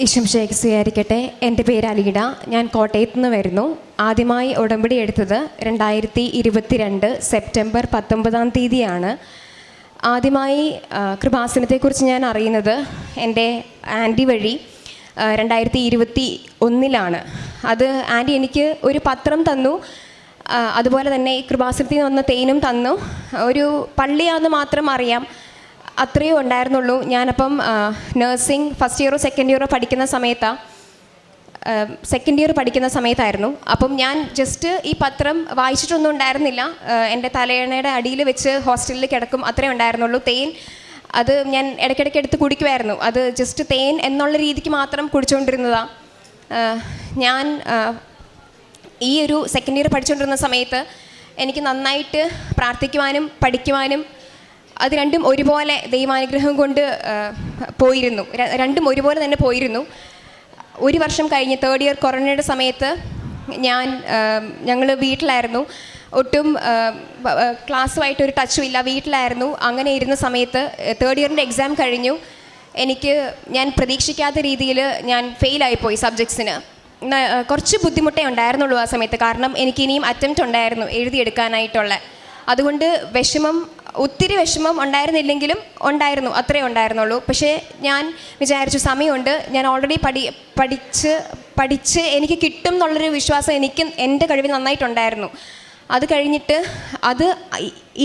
ഈശംഷേക്ക് സ്വീകരിക്കട്ടെ. എൻ്റെ പേര് അലീഡ. ഞാൻ കോട്ടയത്ത് നിന്ന് വരുന്നു. ആദ്യമായി ഉടമ്പടി എടുത്തത് 2022 സെപ്റ്റംബർ 19 ആദ്യമായി കൃപാസനത്തെക്കുറിച്ച് ഞാൻ അറിയുന്നത് എൻ്റെ ആൻറ്റി വഴി 2021 അത് ആൻറ്റി എനിക്ക് ഒരു പത്രം തന്നു. അതുപോലെ തന്നെ ഈ കൃപാസനത്തിൽ നിന്ന് വന്ന തേനും തന്നു. ഒരു പള്ളിയാണെന്ന് മാത്രം അറിയാം, അത്രയേ ഉണ്ടായിരുന്നുള്ളൂ. ഞാനപ്പം നഴ്സിംഗ് ഫസ്റ്റ് ഇയറോ സെക്കൻഡ് ഇയറോ പഠിക്കുന്ന സമയത്തായിരുന്നു. അപ്പം ഞാൻ ജസ്റ്റ് ഈ പത്രം വായിച്ചിട്ടൊന്നും ഉണ്ടായിരുന്നില്ല. എൻ്റെ തലയണയുടെ അടിയിൽ വെച്ച് ഹോസ്റ്റലിൽ കിടക്കും, അത്രേ ഉണ്ടായിരുന്നുള്ളൂ. തേൻ അത് ഞാൻ ഇടയ്ക്കിടയ്ക്ക് എടുത്ത് കുടിക്കുമായിരുന്നു. അത് ജസ്റ്റ് തേൻ എന്നുള്ള രീതിക്ക് മാത്രം കുടിച്ചുകൊണ്ടിരുന്നതാണ്. ഞാൻ ഈ ഒരു സെക്കൻഡ് ഇയർ പഠിച്ചുകൊണ്ടിരുന്ന സമയത്ത് എനിക്ക് നന്നായിട്ട് പ്രാർത്ഥിക്കുവാനും പഠിക്കുവാനും അത് രണ്ടും ഒരുപോലെ ദൈവാനുഗ്രഹം കൊണ്ട് പോയിരുന്നു. രണ്ടും ഒരുപോലെ തന്നെ പോയിരുന്നു. ഒരു വർഷം കഴിഞ്ഞ് തേർഡ് ഇയർ കൊറോണയുടെ സമയത്ത് ഞങ്ങൾ വീട്ടിലായിരുന്നു. ഒട്ടും ക്ലാസ്സുമായിട്ടൊരു ടച്ചും ഇല്ല, വീട്ടിലായിരുന്നു. അങ്ങനെ ഇരുന്ന സമയത്ത് തേർഡ് ഇയറിൻ്റെ എക്സാം കഴിഞ്ഞു. ഞാൻ പ്രതീക്ഷിക്കാത്ത രീതിയിൽ ഞാൻ ഫെയിലായിപ്പോയി സബ്ജക്ട്സിന്. കുറച്ച് ബുദ്ധിമുട്ടേ ഉണ്ടായിരുന്നുള്ളൂ ആ സമയത്ത്. കാരണം എനിക്ക് ഇനിയും അറ്റംപ്റ്റ് ഉണ്ടായിരുന്നു എഴുതിയെടുക്കാനായിട്ടുള്ള. അതുകൊണ്ട് ഒത്തിരി വിഷമം ഉണ്ടായിരുന്നില്ലെങ്കിലും ഉണ്ടായിരുന്നു, അത്രേ ഉണ്ടായിരുന്നുള്ളൂ. പക്ഷേ ഞാൻ വിചാരിച്ചു സമയമുണ്ട്, ഞാൻ ഓൾറെഡി പഠിച്ച് എനിക്ക് കിട്ടും എന്നുള്ളൊരു വിശ്വാസം എനിക്ക് എൻ്റെ കഴിവിൽ നന്നായിട്ടുണ്ടായിരുന്നു. അത് കഴിഞ്ഞിട്ട്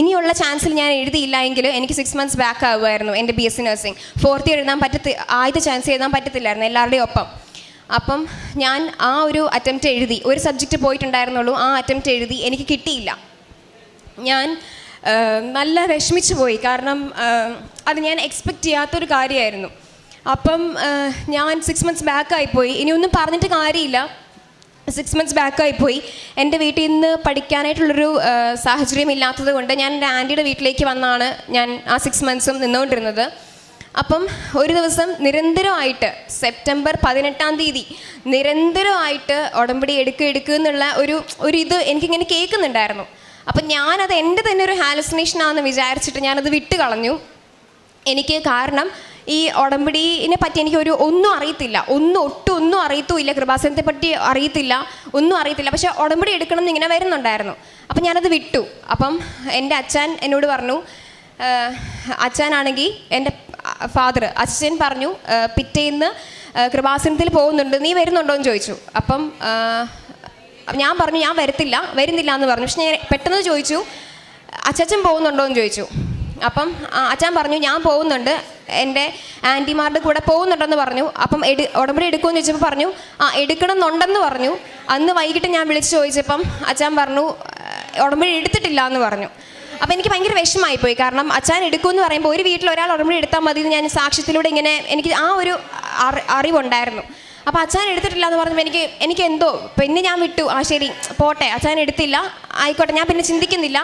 ഇനിയുള്ള ചാൻസിൽ ഞാൻ എഴുതിയില്ല എങ്കിൽ എനിക്ക് 6 months ബാക്ക് ആകുമായിരുന്നു എൻ്റെ BSc നഴ്സിംഗ്. 4th year എഴുതാൻ ആദ്യത്തെ ചാൻസ് എഴുതാൻ പറ്റത്തില്ലായിരുന്നു എല്ലാവരുടെയും ഒപ്പം. അപ്പം ഞാൻ ആ ഒരു അറ്റംപ്റ്റ് എഴുതി. ഒരു സബ്ജക്റ്റ് പോയിട്ടുണ്ടായിരുന്നുള്ളൂ, ആ അറ്റംപ്റ്റ് എഴുതി. എനിക്ക് കിട്ടിയില്ല. ഞാൻ നല്ല വിഷമിച്ചു പോയി. കാരണം അത് ഞാൻ എക്സ്പെക്റ്റ് ചെയ്യാത്തൊരു കാര്യമായിരുന്നു. അപ്പം ഞാൻ 6 months ബാക്കായിപ്പോയി. ഇനിയൊന്നും പറഞ്ഞിട്ട് കാര്യമില്ല, 6 months ബാക്കായിപ്പോയി. എൻ്റെ വീട്ടിൽ നിന്ന് പഠിക്കാനായിട്ടുള്ളൊരു സാഹചര്യം ഇല്ലാത്തത് കൊണ്ട് ഞാൻ എൻ്റെ ആൻറ്റിയുടെ വീട്ടിലേക്ക് വന്നാണ് ഞാൻ ആ 6 months നിന്നുകൊണ്ടിരുന്നത്. അപ്പം ഒരു ദിവസം നിരന്തരമായിട്ട് സെപ്റ്റംബർ 18 നിരന്തരമായിട്ട് ഉടമ്പടി എടുക്കുക എന്നുള്ള ഒരു ഇത് എനിക്കിങ്ങനെ കേൾക്കുന്നുണ്ടായിരുന്നു. അപ്പം ഞാനത് എൻ്റെ തന്നെ ഒരു ഹാലുസിനേഷനാണെന്ന് വിചാരിച്ചിട്ട് ഞാനത് വിട്ട് കളഞ്ഞു. കാരണം ഈ ഉടമ്പടിനെ പറ്റി എനിക്ക് ഒന്നും അറിയത്തില്ല, ഒന്നും അറിയത്തുമില്ല. കൃപാസനത്തെ പറ്റി ഒന്നും അറിയത്തില്ല. പക്ഷേ ഉടമ്പടി എടുക്കണം എന്നിങ്ങനെ വരുന്നുണ്ടായിരുന്നു. അപ്പം ഞാനത് വിട്ടു. അപ്പം എൻ്റെ അച്ഛൻ എന്നോട് പറഞ്ഞു, അച്ഛനാണെങ്കിൽ എൻ്റെ അച്ഛൻ പറഞ്ഞു, പിറ്റേന്ന് കൃപാസനത്തിൽ പോകുന്നുണ്ട്, നീ വരുന്നുണ്ടോ എന്ന് ചോദിച്ചു. അപ്പം ഞാൻ പറഞ്ഞു ഞാൻ വരുന്നില്ല എന്ന് പറഞ്ഞു. പക്ഷെ ഞാൻ പെട്ടെന്ന് ചോദിച്ചു, അച്ഛൻ പോകുന്നുണ്ടോ എന്ന് ചോദിച്ചു. അപ്പം അച്ഛൻ പറഞ്ഞു ഞാൻ പോകുന്നുണ്ട്, എൻ്റെ ആൻറ്റിമാരുടെ കൂടെ പോകുന്നുണ്ടെന്ന് പറഞ്ഞു. അപ്പം ഉടമ്പടി എടുക്കുമെന്ന് ചോദിച്ചപ്പോൾ പറഞ്ഞു എടുക്കണം എന്നുണ്ടെന്ന് പറഞ്ഞു. അന്ന് വൈകിട്ട് ഞാൻ വിളിച്ച് ചോദിച്ചപ്പം അച്ഛൻ പറഞ്ഞു ഉടമ്പടി എടുത്തിട്ടില്ല എന്ന് പറഞ്ഞു. അപ്പം എനിക്ക് ഭയങ്കര വിഷമമായിപ്പോയി. കാരണം അച്ഛൻ എടുക്കുമെന്ന് പറയുമ്പോൾ ഒരു വീട്ടിൽ ഒരാൾ ഉടമ്പടി എടുത്താൽ മതി എന്ന് ഞാൻ സാക്ഷ്യത്തിലൂടെ എനിക്ക് ആ ഒരു അറിവുണ്ടായിരുന്നു. അപ്പോൾ അച്ഛൻ എടുത്തിട്ടില്ല എന്ന് പറഞ്ഞപ്പോൾ എനിക്ക് എന്തോ പിന്നെ ഞാൻ വിട്ടു. ശരി പോട്ടെ, അച്ഛൻ എടുത്തില്ല, ആയിക്കോട്ടെ. ഞാൻ പിന്നെ ചിന്തിക്കുന്നില്ല.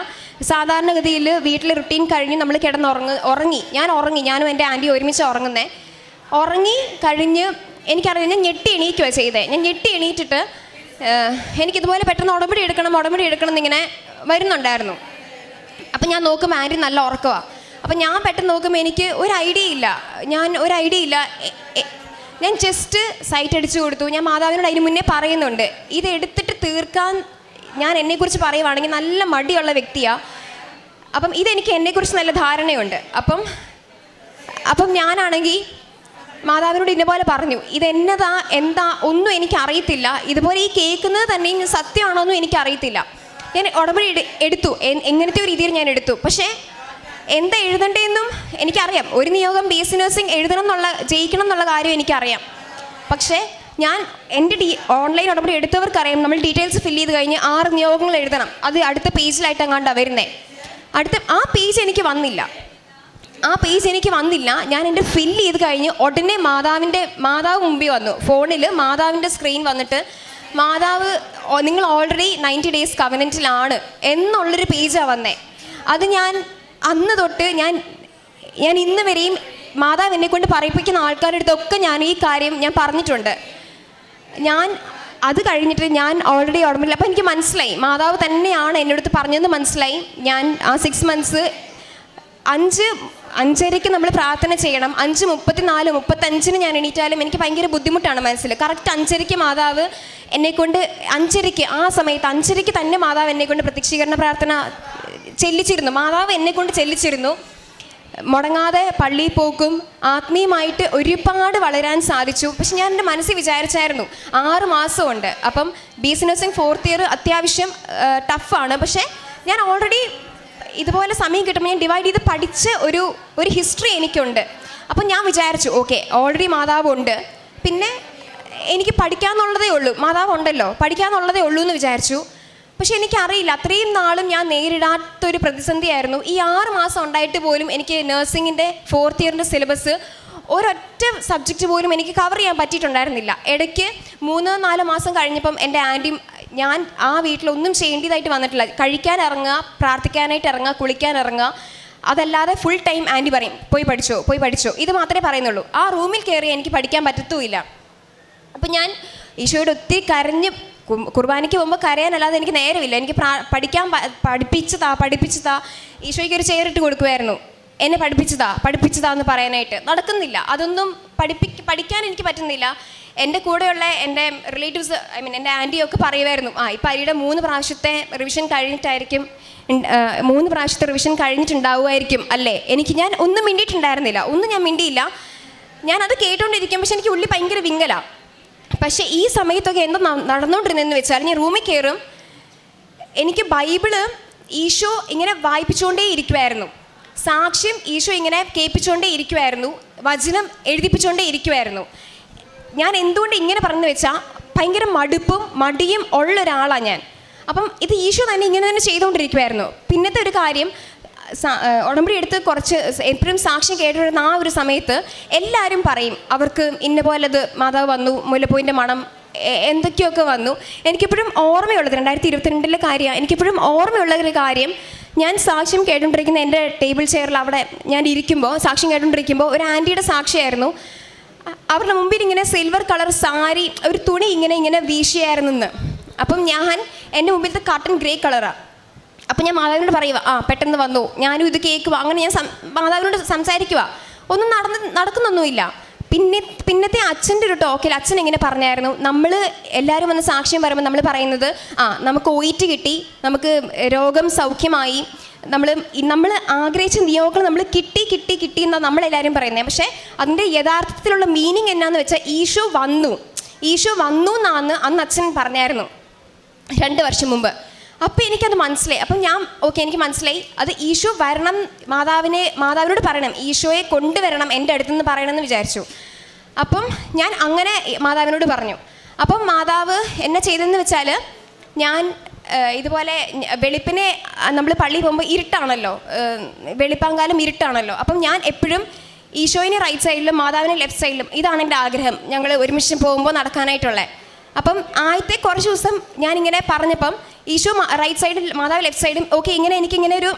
സാധാരണഗതിയിൽ വീട്ടിൽ റുട്ടീൻ കഴിഞ്ഞ് നമ്മൾ ഉറങ്ങി. ഞാനും എൻ്റെ ആൻറ്റി ഒരുമിച്ച് ഉറങ്ങി കഴിഞ്ഞ് എനിക്കറിയാം ഞാൻ ഞെട്ടി എണീക്കുകയാണ് ചെയ്തത്. ഞാൻ ഞെട്ടി എണീറ്റിട്ട് എനിക്കിതുപോലെ പെട്ടെന്ന് ഉടമ്പടി എടുക്കണം എന്നിങ്ങനെ വരുന്നുണ്ടായിരുന്നു. അപ്പം ഞാൻ നോക്കുമ്പോൾ ആൻറ്റി നല്ല ഉറക്കമാണ്. അപ്പം ഞാൻ പെട്ടെന്ന് നോക്കുമ്പോൾ എനിക്ക് ഒരു ഐഡിയ ഇല്ല. ഞാൻ ജസ്റ്റ് സൈറ്റ് അടിച്ചു കൊടുത്തു. ഞാൻ മാതാവിനോട് അതിന് മുന്നേ പറയുന്നുണ്ട്, ഇത് എടുത്തിട്ട് തീർക്കാൻ ഞാൻ എന്നെക്കുറിച്ച് പറയുവാണെങ്കിൽ നല്ല മടിയുള്ള വ്യക്തിയാണ്. അപ്പം ഇതെനിക്ക് എന്നെക്കുറിച്ച് നല്ല ധാരണയുണ്ട്. അപ്പം ഞാനാണെങ്കിൽ മാതാവിനോട് ഇന്നപോലെ പറഞ്ഞു, എന്താ ഒന്നും എനിക്കറിയത്തില്ല. ഇതുപോലെ ഈ കേൾക്കുന്നത് തന്നെ സത്യമാണോ എന്നും എനിക്കറിയത്തില്ല. ഞാൻ ഉടമ്പടി എടുത്തു, എങ്ങനത്തെ ഒരു രീതിയിൽ ഞാൻ എടുത്തു. പക്ഷേ എന്താ എഴുതണ്ടേന്നും എനിക്കറിയാം. ഒരു നിയോഗം BSc നഴ്സിംഗ് ജയിക്കണം എന്നുള്ള കാര്യം എനിക്കറിയാം. പക്ഷേ ഞാൻ എൻ്റെ ഓൺലൈൻ ഉടമ്പടി എടുത്തവർക്കറിയാം, നമ്മൾ ഡീറ്റെയിൽസ് ഫില്ല് ചെയ്ത് കഴിഞ്ഞ് 6 നിയോഗങ്ങൾ എഴുതണം. അത് അടുത്ത പേജിലായിട്ട് എങ്ങാണ്ടാണ് വരുന്നത്. ആ പേജ് എനിക്ക് വന്നില്ല. ഞാൻ എൻ്റെ ഫില്ല് ചെയ്ത് കഴിഞ്ഞ് ഉടനെ മാതാവ് മുമ്പിൽ വന്നു. ഫോണിൽ മാതാവിൻ്റെ സ്ക്രീൻ വന്നിട്ട്, മാതാവ് നിങ്ങൾ ഓൾറെഡി 90 days കവനൻറ്റിലാണ് എന്നുള്ളൊരു പേജാണ് വന്നേ. അത് ഞാൻ അന്ന് തൊട്ട് ഞാൻ ഇന്ന് വരെയും മാതാവ് എന്നെക്കൊണ്ട് പറയിപ്പിക്കുന്ന ആൾക്കാരുടെ അടുത്തൊക്കെ ഞാൻ ഈ കാര്യം ഞാൻ പറഞ്ഞിട്ടുണ്ട്. അത് കഴിഞ്ഞിട്ട് ഞാൻ ഓൾറെഡി ഉടമ്പടിയിൽ. അപ്പോൾ എനിക്ക് മനസ്സിലായി മാതാവ് തന്നെയാണ് എൻ്റെ അടുത്ത് പറഞ്ഞതെന്ന് മനസ്സിലായി. ഞാൻ ആ 6 months 5:30 നമ്മൾ പ്രാർത്ഥന ചെയ്യണം. 5:34, 35 ഞാൻ എണീറ്റാലും എനിക്ക് ഭയങ്കര ബുദ്ധിമുട്ടാണ് മനസ്സിൽ. കറക്റ്റ് 5:30 മാതാവ് എന്നെക്കൊണ്ട് 5:30 ആ സമയത്ത് 5:30 തന്നെ മാതാവ് എന്നെക്കൊണ്ട് പ്രത്യക്ഷീകരണ പ്രാർത്ഥന ചെല്ലിച്ചിരുന്നു. മാതാവ് എന്നെക്കൊണ്ട് ചെല്ലിച്ചിരുന്നു. മുടങ്ങാതെ പള്ളിയിൽ പോക്കും ആത്മീയമായിട്ട് ഒരുപാട് വളരാൻ സാധിച്ചു. പക്ഷെ ഞാൻ എൻ്റെ മനസ്സിൽ വിചാരിച്ചായിരുന്നു 6 മാസമുണ്ട്. അപ്പം BSc നഴ്സിംഗ് 4th ഇയർ അത്യാവശ്യം ടഫാണ്. പക്ഷേ ഞാൻ ഓൾറെഡി ഇതുപോലെ സമയം കിട്ടുമ്പോൾ ഞാൻ ഡിവൈഡ് ചെയ്ത് പഠിച്ച് ഒരു ഹിസ്റ്ററി എനിക്കുണ്ട്. അപ്പം ഞാൻ വിചാരിച്ചു ഓക്കെ ഓൾറെഡി മാതാവ് ഉണ്ട്, പിന്നെ എനിക്ക് പഠിക്കാമെന്നുള്ളതേ ഉള്ളൂ, മാതാവ് ഉണ്ടല്ലോ പഠിക്കാമെന്നുള്ളതേ ഉള്ളൂ എന്ന് വിചാരിച്ചു. പക്ഷെ എനിക്കറിയില്ല, അത്രയും നാളും ഞാൻ നേരിടാത്തൊരു പ്രതിസന്ധിയായിരുന്നു. ഈ 6 മാസം ഉണ്ടായിട്ട് പോലും എനിക്ക് നഴ്സിങ്ങിൻ്റെ 4th ഇയറിൻ്റെ സിലബസ് ഒരൊറ്റ സബ്ജക്റ്റ് പോലും എനിക്ക് കവർ ചെയ്യാൻ പറ്റിയിട്ടുണ്ടായിരുന്നില്ല. ഇടയ്ക്ക് 3-4 മാസം കഴിഞ്ഞപ്പം എൻ്റെ ആൻറ്റി, ഞാൻ ആ വീട്ടിലൊന്നും ചെയ്യേണ്ടതായിട്ട് വന്നിട്ടില്ല, കഴിക്കാൻ ഇറങ്ങുക, പ്രാർത്ഥിക്കാനായിട്ട് ഇറങ്ങുക, കുളിക്കാൻ ഇറങ്ങുക, അതല്ലാതെ ഫുൾ ടൈം ആൻറ്റി പറയും പോയി പഠിച്ചോ, ഇത് മാത്രമേ പറയുന്നുള്ളൂ. ആ റൂമിൽ കയറി എനിക്ക് പഠിക്കാൻ പറ്റത്തുമില്ല. അപ്പം ഞാൻ ഈശോയോട് ഒത്തിരി കരഞ്ഞ്, കുർബാനയ്ക്ക് പോകുമ്പോൾ കരയാനല്ലാതെ എനിക്ക് നേരമില്ല, എനിക്ക് പഠിപ്പിച്ചു താ ഈശോയ്ക്ക് ഒരു ചെയറിട്ട് കൊടുക്കുമായിരുന്നു, എന്നെ പഠിപ്പിച്ചതാ എന്ന് പറയാനായിട്ട്. നടക്കുന്നില്ല, അതൊന്നും പഠിക്കാൻ എനിക്ക് പറ്റുന്നില്ല. എൻ്റെ കൂടെയുള്ള എൻ്റെ റിലേറ്റീവ്സ്, എൻ്റെ ആൻറ്റിയൊക്കെ പറയുമായിരുന്നു ഇപ്പം അരിയുടെ 3 പ്രാവശ്യത്തെ റിവിഷൻ കഴിഞ്ഞിട്ടായിരിക്കും, 3 പ്രാവശ്യത്തെ റിവിഷൻ കഴിഞ്ഞിട്ടുണ്ടാവുമായിരിക്കും അല്ലേ. ഞാൻ ഒന്നും മിണ്ടിയിട്ടുണ്ടായിരുന്നില്ല, ഞാൻ മിണ്ടിയില്ല. ഞാനത് കേട്ടുകൊണ്ടിരിക്കും, പക്ഷെ എനിക്ക് ഉള്ളി ഭയങ്കര വിങ്ങലാണ്. പക്ഷേ ഈ സമയത്തൊക്കെ എന്താ നടന്നുകൊണ്ടിരുന്നതെന്ന് വെച്ചാൽ, ഞാൻ റൂമിൽ കയറും, എനിക്ക് ബൈബിള് ഈശോ ഇങ്ങനെ വായിപ്പിച്ചുകൊണ്ടേ ഇരിക്കുമായിരുന്നു, സാക്ഷ്യം ഈശോ ഇങ്ങനെ കേൾപ്പിച്ചുകൊണ്ടേ ഇരിക്കുമായിരുന്നു, വചനം എഴുതിപ്പിച്ചുകൊണ്ടേ ഇരിക്കുമായിരുന്നു. ഞാൻ എന്തുകൊണ്ട് ഇങ്ങനെ പറഞ്ഞു വെച്ചാൽ ഭയങ്കര മടിയും ഉള്ളൊരാളാണ് ഞാൻ. അപ്പം ഇത് ഈശോ തന്നെ ഇങ്ങനെ തന്നെ ചെയ്തുകൊണ്ടിരിക്കുമായിരുന്നു. പിന്നത്തെ ഒരു കാര്യം, ഉടമ്പടി എടുത്ത് കുറച്ച് എപ്പോഴും സാക്ഷ്യം കേട്ടിരുന്ന ആ ഒരു സമയത്ത് എല്ലാവരും പറയും അവർക്ക് ഇന്ന പോലത് മാതാവ് വന്നു, മുല്ലപ്പൂവിൻ്റെ മണം എന്തൊക്കെയൊക്കെ വന്നു. എനിക്കെപ്പോഴും ഓർമ്മയുള്ളത് 2022 കാര്യമാണ്. എനിക്കെപ്പോഴും ഓർമ്മയുള്ള ഒരു കാര്യം, ഞാൻ സാക്ഷ്യം കേട്ടുകൊണ്ടിരിക്കുന്ന എൻ്റെ ടേബിൾ ചെയറിൽ അവിടെ ഞാൻ ഇരിക്കുമ്പോൾ, സാക്ഷ്യം കേട്ടുകൊണ്ടിരിക്കുമ്പോൾ ഒരു ആൻറ്റിയുടെ സാക്ഷിയായിരുന്നു. അവരുടെ മുമ്പിൽ ഇങ്ങനെ സിൽവർ കളർ സാരി, ഒരു തുണി ഇങ്ങനെ വീശിയായിരുന്നു. അപ്പം എൻ്റെ മുമ്പിലത്തെ കട്ടൻ ഗ്രേ കളറാണ്. അപ്പം ഞാൻ മാതാവിനോട് പറയുക പെട്ടെന്ന് വന്നു, ഞാനും ഇത് കേൾക്കുക, അങ്ങനെ ഞാൻ മാതാവിനോട് സംസാരിക്കുക, ഒന്നും നടക്കുന്നൊന്നുമില്ല. പിന്നത്തെ അച്ഛൻ്റെ ഒരു ടോക്കിൽ അച്ഛൻ ഇങ്ങനെ പറഞ്ഞായിരുന്നു, നമ്മൾ എല്ലാവരും വന്ന് സാക്ഷ്യം പറയുമ്പോൾ നമ്മൾ പറയുന്നത് നമുക്ക് OET കിട്ടി, നമുക്ക് രോഗം സൗഖ്യമായി, നമ്മൾ ആഗ്രഹിച്ച നിയോഗങ്ങൾ നമ്മൾ കിട്ടി എന്നാണ് നമ്മളെല്ലാവരും പറയുന്നത്. പക്ഷേ അതിൻ്റെ യഥാർത്ഥത്തിലുള്ള മീനിങ് എന്നാന്ന് വെച്ചാൽ ഈശോ വന്നു എന്നാണ് അന്ന് അച്ഛൻ പറഞ്ഞായിരുന്നു 2 വർഷം മുമ്പ്. അപ്പോൾ എനിക്കത് മനസ്സിലായി. അപ്പം എനിക്ക് മനസ്സിലായി അത് ഈശോ വരണം, മാതാവിനോട് പറയണം, ഈശോയെ കൊണ്ടുവരണം എൻ്റെ അടുത്തുനിന്ന് പറയണമെന്ന് വിചാരിച്ചു. അപ്പം ഞാൻ അങ്ങനെ മാതാവിനോട് പറഞ്ഞു. അപ്പം മാതാവ് എന്നെ ചെയ്തതെന്ന് വെച്ചാൽ, ഞാൻ ഇതുപോലെ വെളുപ്പിനെ നമ്മൾ പള്ളിയിൽ പോകുമ്പോൾ ഇരുട്ടാണല്ലോ, വെളുപ്പാങ്കാലം ഇരുട്ടാണല്ലോ. അപ്പം ഞാൻ എപ്പോഴും ഈശോയിനെ റൈറ്റ് സൈഡിലും മാതാവിനെ ലെഫ്റ്റ് സൈഡിലും, ഇതാണ് എൻ്റെ ആഗ്രഹം, ഞങ്ങൾ ഒരുമിച്ച് പോകുമ്പോൾ നടക്കാനായിട്ടുള്ളത്. അപ്പം ആദ്യത്തെ കുറച്ച് ദിവസം ഞാനിങ്ങനെ പറഞ്ഞപ്പം ഈശോ റൈറ്റ് സൈഡിൽ, മാതാവ് ലെഫ്റ്റ് സൈഡും, ഓക്കെ എനിക്കിങ്ങനെ ഒരു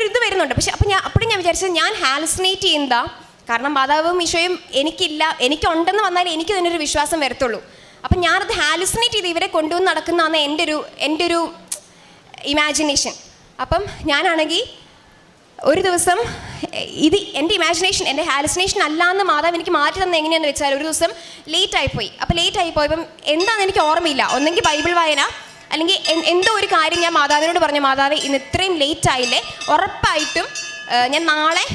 ഇത് വരുന്നുണ്ട്. പക്ഷെ അപ്പോഴും ഞാൻ വിചാരിച്ചത് ഞാൻ ഹാലുസിനേറ്റ് ചെയ്യുന്നതാ, കാരണം മാതാവും ഈശോയും എനിക്കുണ്ടെന്ന് വന്നാൽ എനിക്ക് തന്നെ ഒരു വിശ്വാസം വരത്തുള്ളൂ. അപ്പം ഞാനത് ഹാലുസിനേറ്റ് ചെയ്ത് ഇവരെ കൊണ്ടുവന്ന് നടക്കുന്നതാണ് എൻ്റെ ഒരു ഇമാജിനേഷൻ. അപ്പം ഞാനാണെങ്കിൽ ഒരു ദിവസം ഇത് എൻ്റെ ഇമാജിനേഷൻ, എൻ്റെ ഹാലുസിനേഷൻ അല്ലാന്ന് മാതാവ് എനിക്ക് മാറ്റി തന്നെ എങ്ങനെയാണെന്ന് വെച്ചാൽ, ഒരു ദിവസം ലേറ്റായിപ്പോയി. അപ്പോൾ ലേറ്റായിപ്പോയപ്പം എന്താണെന്ന് എനിക്ക് ഓർമ്മയില്ല, ഒന്നെങ്കിൽ ബൈബിൾ വായന അല്ലെങ്കിൽ എന്തോ ഒരു കാര്യം ഞാൻ മാതാവിനോട് പറഞ്ഞു, മാതാവ് ഇന്ന് ഇത്രയും ലേറ്റ് ആയില്ലേ, ഉറപ്പായിട്ടും ഞാൻ നാളെ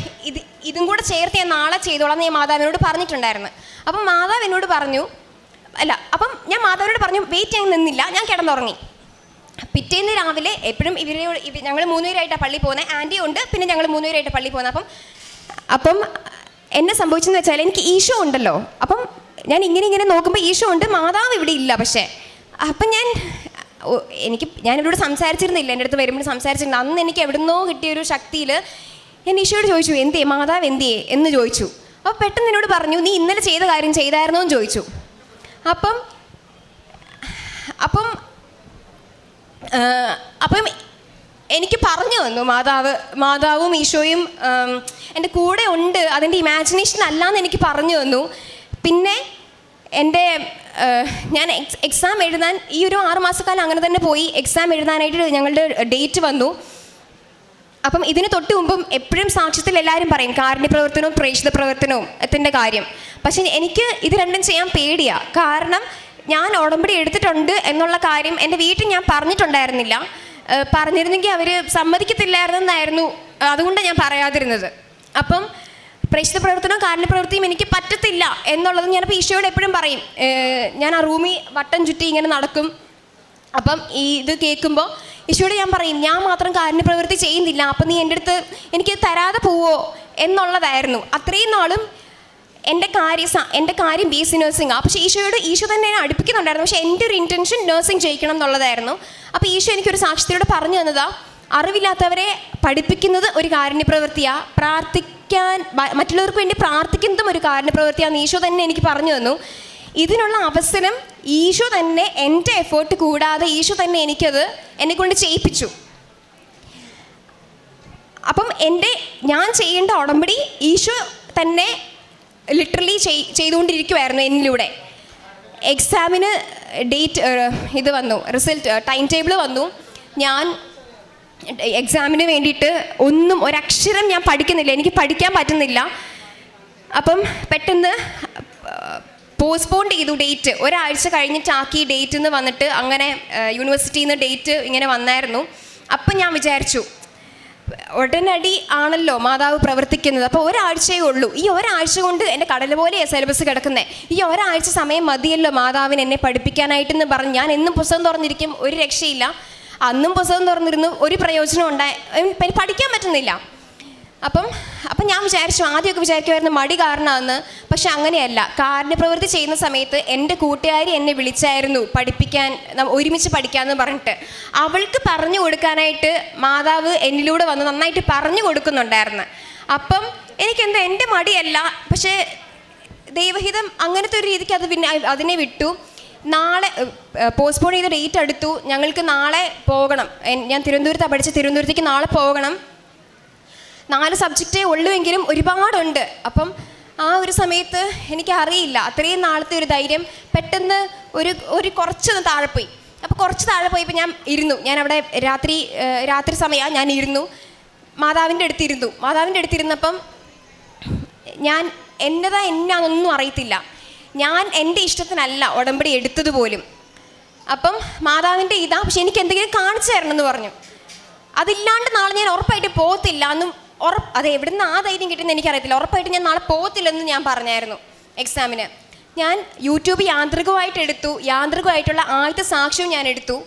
ഇതും കൂടെ ചേർത്ത് ഞാൻ നാളെ ചെയ്തോളാം എന്ന് ഞാൻ മാതാവിനോട് പറഞ്ഞിട്ടുണ്ടായിരുന്നു. അപ്പം മാതാവ് എന്നോട് പറഞ്ഞു അപ്പം ഞാൻ മാതാവിനോട് പറഞ്ഞു, വെയിറ്റ് ചെയ്യാൻ നിന്നില്ല, ഞാൻ കിടന്നുറങ്ങി. പിറ്റേന്ന് രാവിലെ എപ്പോഴും ഞങ്ങൾ 3 പേരായിട്ടാണ് പള്ളി പോകുന്നത്, ആൻറ്റി ഉണ്ട്, പിന്നെ ഞങ്ങൾ 3 പേരായിട്ട് പള്ളി പോകുന്നത്. അപ്പം എന്നെ സംഭവിച്ചെന്ന് വെച്ചാൽ, എനിക്ക് ഈശോ ഉണ്ടല്ലോ. അപ്പം ഞാൻ ഇങ്ങനെ നോക്കുമ്പോൾ ഈശോ ഉണ്ട്, മാതാവ് ഇവിടെ ഇല്ല. പക്ഷേ അപ്പം ഞാൻ ഇവരോട് സംസാരിച്ചിരുന്നില്ല, എൻ്റെ അടുത്ത് വരുമ്പോൾ സംസാരിച്ചിരുന്നില്ല. അന്ന് എനിക്ക് എവിടുന്നോ കിട്ടിയൊരു ശക്തിയിൽ ഞാൻ ഈശോയോട് ചോദിച്ചു, മാതാവ് എന്തിയേ എന്ന് ചോദിച്ചു. അപ്പോൾ പെട്ടെന്ന് എന്നോട് പറഞ്ഞു, നീ ഇന്നലെ ചെയ്ത കാര്യം ചെയ്തായിരുന്നോ എന്ന് ചോദിച്ചു. അപ്പം എനിക്ക് പറഞ്ഞു തന്നു, മാതാവും ഈശോയും എൻ്റെ കൂടെ ഉണ്ട്, അതിൻ്റെ ഇമാജിനേഷൻ അല്ലാന്ന് എനിക്ക് പറഞ്ഞു തന്നു. പിന്നെ ഞാൻ എക്സാം എഴുതാൻ ഈ ഒരു 6 മാസക്കാലം അങ്ങനെ തന്നെ പോയി. എക്സാം എഴുതാനായിട്ട് ഞങ്ങളുടെ ഡേറ്റ് വന്നു. അപ്പം ഇതിന് തൊട്ട് മുമ്പും എപ്പോഴും സാക്ഷ്യത്തിൽ എല്ലാവരും പറയും കാരുണ്യ പ്രവർത്തനവും പ്രേക്ഷിത പ്രവർത്തനവും ത്തിൻ്റെ കാര്യം. പക്ഷെ എനിക്ക് ഇത് രണ്ടും ചെയ്യാൻ പേടിയാണ്. കാരണം ഞാൻ ഉടമ്പടി എടുത്തിട്ടുണ്ട് എന്നുള്ള കാര്യം എൻ്റെ വീട്ടിൽ ഞാൻ പറഞ്ഞിട്ടുണ്ടായിരുന്നില്ല. പറഞ്ഞിരുന്നെങ്കിൽ അവർ സമ്മതിക്കത്തില്ലായിരുന്നെന്നായിരുന്നു, അതുകൊണ്ടാണ് ഞാൻ പറയാതിരുന്നത്. അപ്പം പ്രേക്ഷിത പ്രവർത്തനവും കാരുണ്യ പ്രവൃത്തിയും എനിക്ക് പറ്റത്തില്ല എന്നുള്ളത് ഞാനിപ്പോൾ ഈശോയോട് എപ്പോഴും പറയും. ഞാൻ ആ റൂമിൽ വട്ടം ചുറ്റി ഇങ്ങനെ നടക്കും. അപ്പം ഇത് കേൾക്കുമ്പോൾ ഈശോയോട് ഞാൻ പറയും, ഞാൻ മാത്രം കാരുണ്യ പ്രവൃത്തി ചെയ്യുന്നില്ല, അപ്പം നീ എൻ്റെ അടുത്ത് എനിക്ക് തരാതെ പോവോ എന്നുള്ളതായിരുന്നു അത്രയും നാളും എൻ്റെ കാര്യം ബി എസ് സി നഴ്സിംഗാണ്. പക്ഷേ ഈശോ തന്നെ എന്നെ അടുപ്പിക്കുന്നുണ്ടായിരുന്നു. പക്ഷേ എൻ്റെ ഒരു ഇൻറ്റൻഷൻ നഴ്സിംഗ് ചെയ്യിക്കണം എന്നുള്ളതായിരുന്നു. അപ്പോൾ ഈശോ എനിക്കൊരു സാക്ഷ്യത്തിലൂടെ പറഞ്ഞു തന്നതാ, അറിവില്ലാത്തവരെ പഠിപ്പിക്കുന്നത് ഒരു കാരുണ്യ പ്രവൃത്തിയാണ്, പ്രാർത്ഥിക്കാൻ മറ്റുള്ളവർക്ക് വേണ്ടി പ്രാർത്ഥിക്കുന്നതും ഒരു കാരുണ്യ പ്രവൃത്തിയാണെന്ന് ഈശോ തന്നെ എനിക്ക് പറഞ്ഞു തന്നു. ഇതിനുള്ള അവസരം ഈശോ തന്നെ എൻ്റെ എഫേർട്ട് കൂടാതെ ഈശോ തന്നെ എന്നെക്കൊണ്ട് ചെയ്യിപ്പിച്ചു. അപ്പം ഞാൻ ചെയ്യേണ്ട ഉടമ്പടി ഈശോ തന്നെ ലിറ്ററലി ചെയ്തുകൊണ്ടിരിക്കുമായിരുന്നു എന്നിലൂടെ. എക്സാമിന് ഡേറ്റ് വന്നു, റിസൾട്ട് ടൈം ടേബിൾ വന്നു. ഞാൻ എക്സാമിന് വേണ്ടിയിട്ട് ഒരക്ഷരം ഞാൻ പഠിക്കുന്നില്ല, എനിക്ക് പഠിക്കാൻ പറ്റുന്നില്ല. അപ്പം പെട്ടെന്ന് പോസ്റ്റ്പോൺ ചെയ്തു ഡേറ്റ്, ഒരാഴ്ച കഴിഞ്ഞിട്ടാക്കി ഡേറ്റ് എന്ന് വന്നിട്ട്. അങ്ങനെ യൂണിവേഴ്സിറ്റിയിൽ നിന്ന് ഡേറ്റ് ഇങ്ങനെ വന്നായിരുന്നു. അപ്പം ഞാൻ വിചാരിച്ചു, ഉടനടി ആണല്ലോ മാതാവ് പ്രവർത്തിക്കുന്നത്, അപ്പോൾ ഒരാഴ്ചയേ ഉള്ളൂ, ഈ ഒരാഴ്ച കൊണ്ട് എൻ്റെ കടൽ പോലെ സിലബസ് കിടക്കുന്നത്, ഈ ഒരാഴ്ച സമയം മതിയല്ലോ മാതാവിന് എന്നെ പഠിപ്പിക്കാനായിട്ടെന്ന് പറഞ്ഞ് ഞാൻ എന്നും പുസ്തകം തുറന്നിരിക്കും, ഒരു രക്ഷയില്ല. അന്നും പുസ്തകം തുറന്നിരുന്നു, ഒരു പ്രയോജനം പഠിക്കാൻ പറ്റുന്നില്ല. അപ്പം ഞാൻ ആദ്യമൊക്കെ വിചാരിക്കുമായിരുന്നു മടി കാരണമാണെന്ന്. പക്ഷെ അങ്ങനെയല്ല. കാരുണ്യ പ്രവൃത്തി ചെയ്യുന്ന സമയത്ത് എൻ്റെ കൂട്ടുകാരി എന്നെ വിളിച്ചായിരുന്നു പഠിപ്പിക്കാൻ, ഒരുമിച്ച് പഠിക്കാമെന്ന് പറഞ്ഞിട്ട്. അവൾക്ക് പറഞ്ഞു കൊടുക്കാനായിട്ട് മാതാവ് എന്നിലൂടെ വന്ന് നന്നായിട്ട് പറഞ്ഞു കൊടുക്കുന്നുണ്ടായിരുന്നു. അപ്പം എനിക്കെന്താ, എൻ്റെ മടിയല്ല, പക്ഷേ ദൈവഹിതം അങ്ങനത്തെ ഒരു രീതിക്ക് അതിനെ വിട്ടു. നാളെ പോസ്റ്റ്പോൺ ചെയ്ത ഡേറ്റ് അടുത്തു, ഞങ്ങൾക്ക് നാളെ പോകണം. ഞാൻ തിരുവനന്തപുരത്താണ് പഠിച്ചത്, തിരുവനന്തപുരത്തേക്ക് നാളെ പോകണം. 4 സബ്ജക്റ്റേ ഉള്ളുവെങ്കിലും ഒരുപാടുണ്ട്. അപ്പം ആ ഒരു സമയത്ത് എനിക്കറിയില്ല, അത്രയും നാളത്തെ ഒരു ധൈര്യം പെട്ടെന്ന് കുറച്ചൊന്ന് താഴെ പോയി. അപ്പോൾ കുറച്ച് താഴെ പോയപ്പോൾ ഞാൻ ഇരുന്നു. ഞാൻ അവിടെ രാത്രി സമയമാണ്, ഞാൻ ഇരുന്നു, മാതാവിൻ്റെ അടുത്തിരുന്നപ്പം ഞാൻ എന്നാന്നൊന്നും അറിയത്തില്ല. ഞാൻ എൻ്റെ ഇഷ്ടത്തിനല്ല ഉടമ്പടി എടുത്തത് പോലും. അപ്പം മാതാവിൻ്റെ പക്ഷെ എനിക്ക് എന്തെങ്കിലും കാണിച്ചു തരണം എന്ന് പറഞ്ഞു. അതില്ലാണ്ട് നാളെ ഞാൻ ഉറപ്പായിട്ട് പോകത്തില്ല എന്നും അത് എവിടുന്ന് ആ ധൈര്യം കിട്ടുന്ന എനിക്കറിയത്തില്ല. ഉറപ്പായിട്ട് ഞാൻ നാളെ പോകത്തില്ലെന്ന് ഞാൻ പറഞ്ഞായിരുന്നു എക്സാമിന്. ഞാൻ യൂട്യൂബ് യാന്ത്രികമായിട്ടുള്ള ആദ്യത്തെ സാക്ഷ്യവും ഞാൻ എടുത്തു.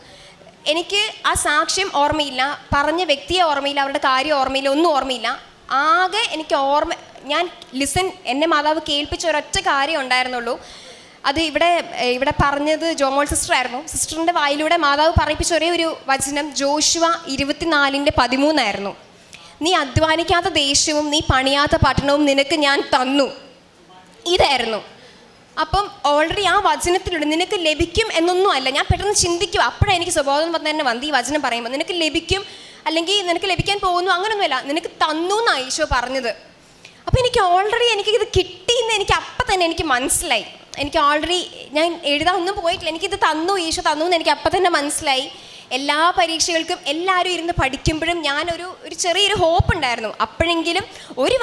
എനിക്ക് ആ സാക്ഷ്യം ഓർമ്മയില്ല, പറഞ്ഞ വ്യക്തിയെ ഓർമ്മയില്ല, അവരുടെ കാര്യം ഓർമ്മയില്ല, ഒന്നും ഓർമ്മയില്ല. ആകെ എനിക്ക് ഞാൻ എന്നെ മാതാവ് കേൾപ്പിച്ച ഒരൊറ്റ കാര്യം ഉണ്ടായിരുന്നുള്ളൂ. അത് ഇവിടെ പറഞ്ഞത് ജോമോൾ സിസ്റ്റർ ആയിരുന്നു. സിസ്റ്ററിൻ്റെ വായിലൂടെ മാതാവ് പറയിപ്പിച്ച ഒരേ ഒരു വചനം ജോഷുവ 24:13 ആയിരുന്നു. നീ അധ്വാനിക്കാത്ത ദേശവും നീ പണിയാത്ത പട്ടണവും നിനക്ക് ഞാൻ തന്നു, ഇതായിരുന്നു. അപ്പം ഓൾറെഡി ആ വചനത്തിലൂടെ നിനക്ക് ലഭിക്കും എന്നൊന്നും അല്ല. ഞാൻ പെട്ടെന്ന് ചിന്തിക്കും, അപ്പോഴാണ് എനിക്ക് സ്വബോധം തന്നെ വന്ന് ഈ വചനം പറയുമ്പോൾ നിനക്ക് ലഭിക്കും, അല്ലെങ്കിൽ നിനക്ക് ലഭിക്കാൻ പോകുന്നു, അങ്ങനെയൊന്നുമല്ല, നിനക്ക് തന്നു എന്നാണ് ഈശോ പറഞ്ഞത്. അപ്പോൾ എനിക്കിത് കിട്ടിയെന്ന് അപ്പം തന്നെ എനിക്ക് മനസ്സിലായി. എനിക്ക് ഓൾറെഡി ഞാൻ എഴുതാൻ ഒന്നും പോയിട്ടില്ല, എനിക്കിത് തന്നു, ഈശോ തന്നു എന്ന് എനിക്ക് അപ്പം തന്നെ മനസ്സിലായി. എല്ലാ പരീക്ഷകൾക്കും എല്ലാവരും ഇരുന്ന് പഠിക്കുമ്പോഴും ഞാനൊരു ചെറിയൊരു ഹോപ്പ് ഉണ്ടായിരുന്നു. അപ്പോഴെങ്കിലും ഒരു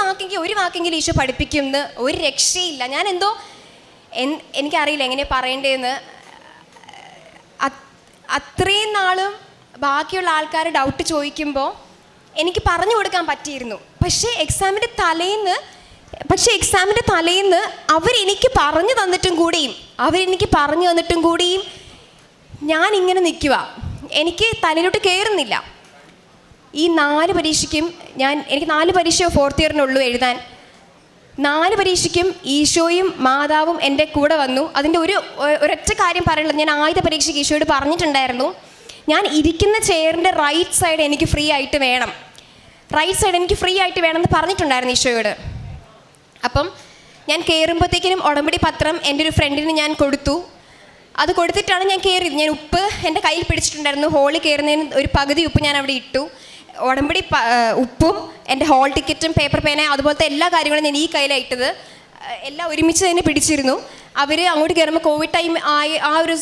വാക്കെങ്കിലും ഈശോ പഠിപ്പിക്കുമെന്ന് ഒരു രക്ഷയില്ല. എനിക്കറിയില്ല എങ്ങനെ പറയേണ്ടതെന്ന്. അത്രയും നാളും ബാക്കിയുള്ള ആൾക്കാർ ഡൗട്ട് ചോദിക്കുമ്പോൾ എനിക്ക് പറഞ്ഞു കൊടുക്കാൻ പറ്റിയിരുന്നു. പക്ഷേ എക്സാമിൻ്റെ തലേന്ന് അവരെനിക്ക് പറഞ്ഞു തന്നിട്ടും കൂടിയും ഞാനിങ്ങനെ നിൽക്കുക, എനിക്ക് തലയിലോട്ട് കയറുന്നില്ല. ഈ 4 പരീക്ഷയ്ക്കും എനിക്ക് 4 പരീക്ഷ 4th ഇയറിനുള്ളൂ എഴുതാൻ. 4 പരീക്ഷയ്ക്കും ഈശോയും മാതാവും എൻ്റെ കൂടെ വന്നു. അതിൻ്റെ ഒരൊറ്റ കാര്യം പറയുള്ളത്, ഞാൻ ആദ്യത്തെ പരീക്ഷയ്ക്ക് ഈശോയോട് പറഞ്ഞിട്ടുണ്ടായിരുന്നു, ഞാൻ ഇരിക്കുന്ന ചെയറിൻ്റെ റൈറ്റ് സൈഡ് എനിക്ക് ഫ്രീ ആയിട്ട് വേണമെന്ന് പറഞ്ഞിട്ടുണ്ടായിരുന്നു ഈശോയോട്. അപ്പം ഞാൻ കയറുമ്പോഴത്തേക്കിനും ഉടമ്പടി പത്രം എൻ്റെ ഒരു ഫ്രണ്ടിന് ഞാൻ കൊടുത്തു. അത് കൊടുത്തിട്ടാണ് ഞാൻ കയറിയത്. ഞാൻ ഉപ്പ് എൻ്റെ കയ്യിൽ പിടിച്ചിട്ടുണ്ടായിരുന്നു. ഹോളിൽ കയറുന്നതിന് ഒരു പകുതി ഉപ്പ് ഞാൻ അവിടെ ഇട്ടു. ഉടമ്പടി ഉപ്പും എൻ്റെ ഹോൾ ടിക്കറ്റും പേപ്പർ പേന അതുപോലത്തെ എല്ലാ കാര്യങ്ങളും ഞാൻ ഈ കയ്യിലാണ് ഇട്ടത്. എല്ലാം ഒരുമിച്ച് തന്നെ പിടിച്ചിരുന്നു. അവർ അങ്ങോട്ട് കയറുമ്പോൾ കോവിഡ് ടൈം ആയി ആ ഒരു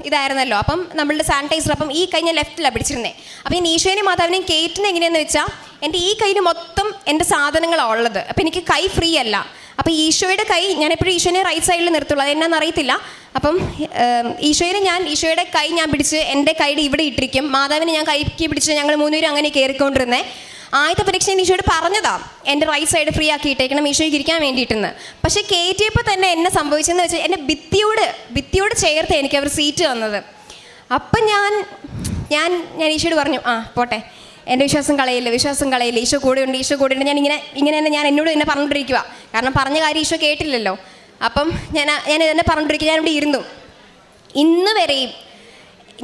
ഇതായിരുന്നല്ലോ. അപ്പം നമ്മളുടെ സാനിറ്റൈസർ അപ്പം ഈ കൈ ഞാൻ ലെഫ്റ്റിലാണ് പിടിച്ചിരുന്നത്. അപ്പം ഞാൻ ഈശോനെയും മാതാവിനെയും കയറ്റുന്നത് എങ്ങനെയാണെന്ന് വെച്ചാൽ എൻ്റെ ഈ കയ്യിൽ മൊത്തം എൻ്റെ സാധനങ്ങളാണ് ഉള്ളത്. അപ്പം എനിക്ക് കൈ ഫ്രീ അല്ല. അപ്പം ഈശോയുടെ കൈ ഞാൻ എപ്പോഴും ഈശോനെ റൈറ്റ് സൈഡിൽ നിർത്തുള്ളൂ, അത് എന്നാന്ന് അറിയത്തില്ല. അപ്പം ഈശോയുടെ കൈ ഞാൻ പിടിച്ച് എൻ്റെ കൈയുടെ ഇവിടെ ഇട്ടിരിക്കും. മാതാവിനെ ഞാൻ കൈക്ക് പിടിച്ച് ഞങ്ങൾ 3 പേരും അങ്ങനെ കയറിക്കൊണ്ടിരുന്നേ. ആദ്യത്തെ പരീക്ഷ ഈശോയോട് പറഞ്ഞതാ എൻ്റെ റൈറ്റ് സൈഡ് ഫ്രീ ആക്കി ഇട്ടേക്കണം ഈശോയ്ക്ക് ഇരിക്കാൻ വേണ്ടിയിട്ടെന്ന്. പക്ഷേ കയറ്റിയപ്പോൾ തന്നെ എന്നെ സംഭവിച്ചതെന്ന് വെച്ചാൽ എൻ്റെ ഭിത്തിയോട് ചേർത്ത് എനിക്ക് അവർ സീറ്റ് തന്നത്. അപ്പം ഞാൻ ഈശോയോട് പറഞ്ഞു, പോട്ടെ, എൻ്റെ വിശ്വാസം കളയില്ല, ഈശോ കൂടെ ഉണ്ട്. ഞാൻ ഇങ്ങനെ തന്നെ ഞാൻ എന്നോട് തന്നെ പറഞ്ഞുകൊണ്ടിരിക്കുക. കാരണം പറഞ്ഞ കാര്യം ഈശോ കേട്ടില്ലല്ലോ. അപ്പം ഞാൻ ഇതെന്നെ പറഞ്ഞുകൊണ്ടിരിക്കുക. ഞാനിവിടെ ഇരുന്നു. ഇന്ന് വരെയും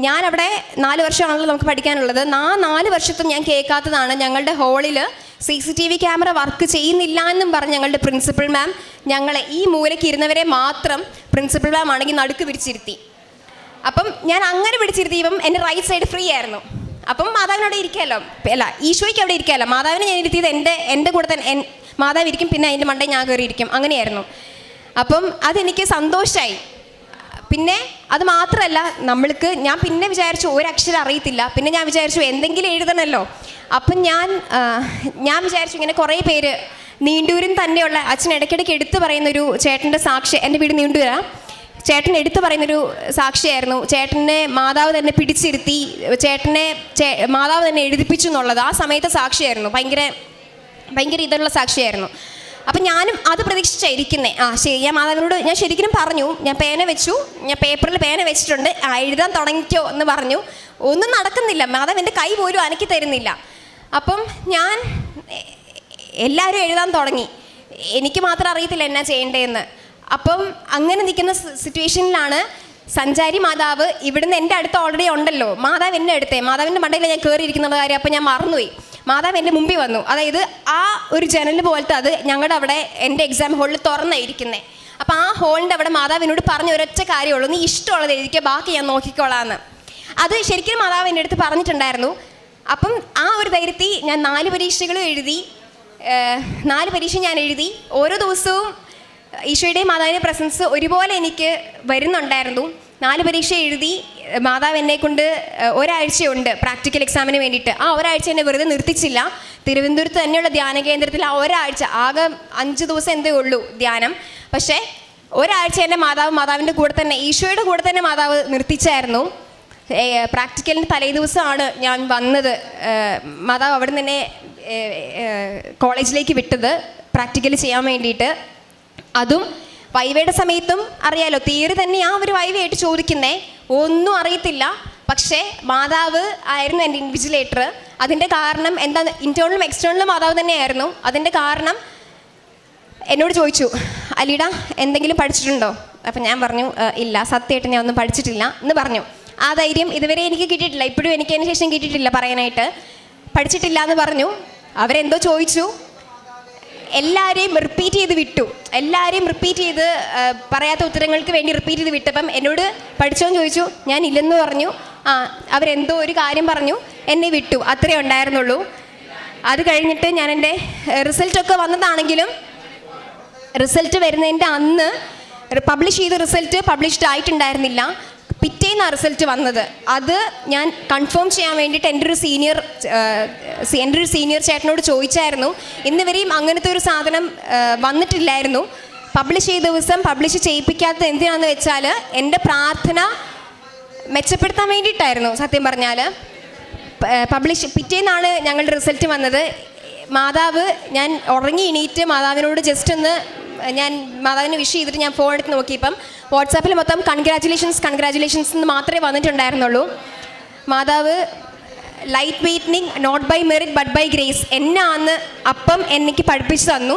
ഞാനവിടെ 4 വർഷമാണല്ലോ നമുക്ക് പഠിക്കാനുള്ളത്. 4 വർഷത്തും ഞാൻ കേൾക്കാത്തതാണ് ഞങ്ങളുടെ ഹോളിൽ CCTV ക്യാമറ വർക്ക് ചെയ്യുന്നില്ല എന്നും പറഞ്ഞ് ഞങ്ങളുടെ പ്രിൻസിപ്പൽ മാം ഞങ്ങളെ ഈ മൂലയ്ക്ക് ഇരുന്നവരെ മാത്രം പ്രിൻസിപ്പൽ മാം ആണെങ്കിൽ നടുക്ക് പിടിച്ചിരുത്തി. അപ്പം ഞാൻ അങ്ങനെ പിടിച്ചിരുത്തിയപ്പം എൻ്റെ റൈറ്റ് സൈഡ് ഫ്രീ ആയിരുന്നു. അപ്പം മാതാവിനവിടെ ഇരിക്കാമല്ലോ, അല്ല ഈശോയ്ക്ക് അവിടെ ഇരിക്കാമല്ലോ. മാതാവിനെ ഞാൻ ഇരുത്തിയത് എൻ്റെ കൂടെ തന്നെ മാതാവ് ഇരിക്കും, പിന്നെ അതിൻ്റെ മണ്ടേ ഞാൻ കയറിയിരിക്കും, അങ്ങനെയായിരുന്നു. അപ്പം അതെനിക്ക് സന്തോഷമായി. പിന്നെ അത് മാത്രമല്ല, ഞാൻ പിന്നെ വിചാരിച്ചു ഒരക്ഷരം അറിയത്തില്ല. പിന്നെ ഞാൻ വിചാരിച്ചു എന്തെങ്കിലും എഴുതണമല്ലോ. അപ്പം ഞാൻ വിചാരിച്ചു ഇങ്ങനെ കുറേ പേര് നീണ്ടൂരിൽ തന്നെയുള്ള അച്ഛൻ ഇടയ്ക്കിടയ്ക്ക് എടുത്തു പറയുന്നൊരു ചേട്ടൻ്റെ സാക്ഷി, എൻ്റെ വീട് നീണ്ടൂരാ, ചേട്ടൻ എടുത്തു പറയുന്നൊരു സാക്ഷിയായിരുന്നു. ചേട്ടനെ മാതാവ് തന്നെ പിടിച്ചിരുത്തി, മാതാവ് തന്നെ എഴുതിപ്പിച്ചു എന്നുള്ളത് ആ സമയത്തെ സാക്ഷിയായിരുന്നു. ഭയങ്കര ഇതുള്ള സാക്ഷിയായിരുന്നു. അപ്പം ഞാനും അത് പ്രതീക്ഷിച്ചായിരിക്കുന്നേ. ശരി, ഞാൻ മാതാവിനോട് ഞാൻ ശരിക്കും പറഞ്ഞു, ഞാൻ പേപ്പറിൽ പേന വെച്ചിട്ടുണ്ട്, എഴുതാൻ തുടങ്ങിക്കോ എന്ന് പറഞ്ഞു. ഒന്നും നടക്കുന്നില്ല, മാതാവ് എൻ്റെ കൈ പോലും അനക്കി തരുന്നില്ല. അപ്പം എല്ലാവരും എഴുതാൻ തുടങ്ങി, എനിക്ക് മാത്രം അറിയത്തില്ല എന്നാ ചെയ്യേണ്ടതെന്ന്. അപ്പം അങ്ങനെ നിൽക്കുന്ന സിറ്റുവേഷനിലാണ് സഞ്ചാരി മാതാവ് ഇവിടുന്ന് എൻ്റെ അടുത്ത് ഓൾറെഡി ഉണ്ടല്ലോ. മാതാവ് എന്നെ അടുത്തേ, മാതാവിൻ്റെ മണ്ടയിൽ ഞാൻ കയറിയിരിക്കുന്ന കാര്യം അപ്പം ഞാൻ മറന്നുപോയി. മാതാവ് എൻ്റെ മുമ്പിൽ വന്നു. അതായത് ആ ഒരു ജനൽ പോലത്തെ അത് ഞങ്ങളുടെ അവിടെ എൻ്റെ എക്സാം ഹോളിൽ തുറന്നായിരിക്കുന്നത്. അപ്പം ആ ഹോളിൻ്റെ അവിടെ മാതാവിനോട് പറഞ്ഞ ഒരൊറ്റ കാര്യമുള്ളൂ, നീ ഇഷ്ടമുള്ളത് എഴുതിക്കുക, ബാക്കി ഞാൻ നോക്കിക്കോളാമെന്ന്. അത് ശരിക്കും മാതാവ് എൻ്റെ അടുത്ത് പറഞ്ഞിട്ടുണ്ടായിരുന്നു. അപ്പം ആ ഒരു ധൈര്യത്തിൽ ഞാൻ 4 പരീക്ഷകളും എഴുതി. 4 പരീക്ഷ ഞാൻ എഴുതി. ഓരോ ദിവസവും ഈശോയുടെയും മാതാവിൻ്റെ പ്രസൻസ് ഒരുപോലെ എനിക്ക് വരുന്നുണ്ടായിരുന്നു. 4 പരീക്ഷ എഴുതി. മാതാവ് എന്നെ കൊണ്ട് ഒരാഴ്ചയുണ്ട് പ്രാക്ടിക്കൽ എക്സാമിന് വേണ്ടിയിട്ട്. ആ ഒരാഴ്ച എന്നെ വെറുതെ നിർത്തിച്ചില്ല. തിരുവനന്തപുരത്ത് തന്നെയുള്ള ധ്യാന കേന്ദ്രത്തിൽ ആ ഒരാഴ്ച, ആകെ 5 ദിവസം എന്തേ ഉള്ളൂ ധ്യാനം. പക്ഷേ ഒരാഴ്ച എൻ്റെ മാതാവിൻ്റെ കൂടെ തന്നെ, ഈശോയുടെ കൂടെ തന്നെ മാതാവ് നിർത്തിച്ചായിരുന്നു. പ്രാക്ടിക്കലിൻ്റെ തലേ ദിവസമാണ് ഞാൻ വന്നത്. മാതാവ് അവിടെ നിന്ന് തന്നെ കോളേജിലേക്ക് വിട്ടത് പ്രാക്ടിക്കൽ ചെയ്യാൻ വേണ്ടിയിട്ട്. അതും വൈവയുടെ സമയത്തും അറിയാലോ, തിയറി തന്നെ ആ ഒരു വൈവയായിട്ട് ചോദിക്കുന്നേ, ഒന്നും അറിയത്തില്ല. പക്ഷേ മാതാവ് ആയിരുന്നു എൻ്റെ ഇൻവിജിലേറ്റർ. അതിൻ്റെ കാരണം എന്താ, ഇൻറ്റേർണലും എക്സ്റ്റേണലും മാതാവ് തന്നെയായിരുന്നു. അതിൻ്റെ കാരണം എന്നോട് ചോദിച്ചു, അലീഡ എന്തെങ്കിലും പഠിച്ചിട്ടുണ്ടോ? അപ്പം ഞാൻ പറഞ്ഞു, ഇല്ല, സത്യമായിട്ട് ഞാൻ ഒന്നും പഠിച്ചിട്ടില്ല എന്ന് പറഞ്ഞു. ആ ധൈര്യം ഇതുവരെ എനിക്ക് കിട്ടിയിട്ടില്ല, ഇപ്പോഴും എനിക്ക് അതിന് ശേഷം കിട്ടിയിട്ടില്ല പറയാനായിട്ട്. പഠിച്ചിട്ടില്ല എന്ന് പറഞ്ഞു. അവരെന്തോ ചോദിച്ചു, എല്ലാവരെയും റിപ്പീറ്റ് ചെയ്ത് പറയാത്ത ഉത്തരങ്ങൾക്ക് വേണ്ടി റിപ്പീറ്റ് ചെയ്ത് വിട്ടപ്പം എന്നോട് പഠിച്ചോന്ന് ചോദിച്ചു. ഞാൻ ഇല്ലെന്ന് പറഞ്ഞു. അവരെന്തോ ഒരു കാര്യം പറഞ്ഞു, എന്നെ വിട്ടു, അത്രേ ഉണ്ടായിരുന്നുള്ളൂ. അത് കഴിഞ്ഞിട്ട് ഞാൻ എൻ്റെ റിസൾട്ടൊക്കെ വന്നതാണെങ്കിലും റിസൾട്ട് വരുന്നതിൻ്റെ അന്ന് പബ്ലിഷ് ചെയ്ത റിസൾട്ട് പബ്ലിഷ്ഡ് ആയിട്ടുണ്ടായിരുന്നില്ല. പിറ്റേന്നാണ് റിസൾട്ട് വന്നത്. അത് ഞാൻ കൺഫേം ചെയ്യാൻ വേണ്ടിയിട്ട് എൻ്റെ ഒരു സീനിയർ ചേട്ടനോട് ചോദിച്ചായിരുന്നു. ഇന്നുവരെയും അങ്ങനത്തെ ഒരു സാധനം വന്നിട്ടില്ലായിരുന്നു. പബ്ലിഷ് ചെയ്ത ദിവസം പബ്ലിഷ് ചെയ്യിപ്പിക്കാത്തത് എന്തിനാണെന്ന് വെച്ചാൽ എൻ്റെ പ്രാർത്ഥന മെച്ചപ്പെടുത്താൻ വേണ്ടിയിട്ടായിരുന്നു. സത്യം പറഞ്ഞാൽ പിറ്റേന്നാണ് ഞങ്ങളുടെ റിസൾട്ട് വന്നത്. ഞാൻ ഉറങ്ങി എണീറ്റ് മാതാവിനോട് ജസ്റ്റ് ഒന്ന് ഞാൻ മാതാവിനെ വിഷ് ചെയ്തിട്ട് ഞാൻ ഫോൺ എടുത്ത് നോക്കിയപ്പം വാട്സാപ്പിൽ മൊത്തം കൺഗ്രാജുലേഷൻസ് എന്ന് മാത്രമേ വന്നിട്ടുണ്ടായിരുന്നുള്ളൂ. മാതാവ് ലൈറ്റ് വെയ്റ്റനിങ് not by merit but by grace എന്നാന്ന് അപ്പം എനിക്ക് പഠിപ്പിച്ചു തന്നു.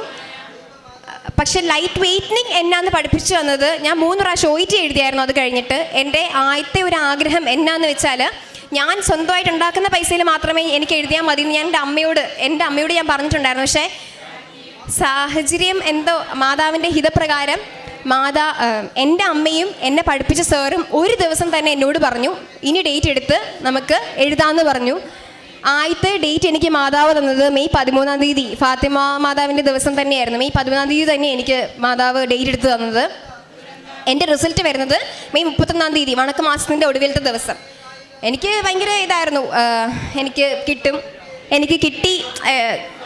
പക്ഷെ ലൈറ്റ് വെയ്റ്റനിങ് എന്നാന്ന് പഠിപ്പിച്ചു തന്നത് ഞാൻ 3 പ്രാവശ്യം OET എഴുതിയായിരുന്നു. അത് കഴിഞ്ഞിട്ട് എൻ്റെ ആദ്യത്തെ ഒരു ആഗ്രഹം എന്നാന്ന് വെച്ചാൽ, ഞാൻ സ്വന്തമായിട്ട് ഉണ്ടാക്കുന്ന പൈസയിൽ മാത്രമേ എനിക്ക് എഴുതിയാൽ മതി എന്ന് ഞാൻ എൻ്റെ അമ്മയോട് ഞാൻ പറഞ്ഞിട്ടുണ്ടായിരുന്നു. പക്ഷേ സാഹചര്യം എന്തോ മാതാവിൻ്റെ ഹിതപ്രകാരം എൻ്റെ അമ്മയും എന്നെ പഠിപ്പിച്ച സാറും ഒരു ദിവസം തന്നെ എന്നോട് പറഞ്ഞു, ഇനി ഡേറ്റ് എടുത്ത് നമുക്ക് എഴുതാമെന്ന് പറഞ്ഞു. ആദ്യത്തെ ഡേറ്റ് എനിക്ക് മാതാവ് തന്നത് മെയ് 13-ാം തീയതി, ഫാത്തിമ മാതാവിൻ്റെ ദിവസം തന്നെയായിരുന്നു. മെയ് 13-ാം തീയതി തന്നെ എനിക്ക് മാതാവ് ഡേറ്റ് എടുത്ത് തന്നത്. എൻ്റെ റിസൾട്ട് വരുന്നത് മെയ് 31-ാം തീയതി, വണക്ക മാസത്തിൻ്റെ ഒടുവിലത്തെ ദിവസം. എനിക്ക് ഭയങ്കര ഇതായിരുന്നു, എനിക്ക്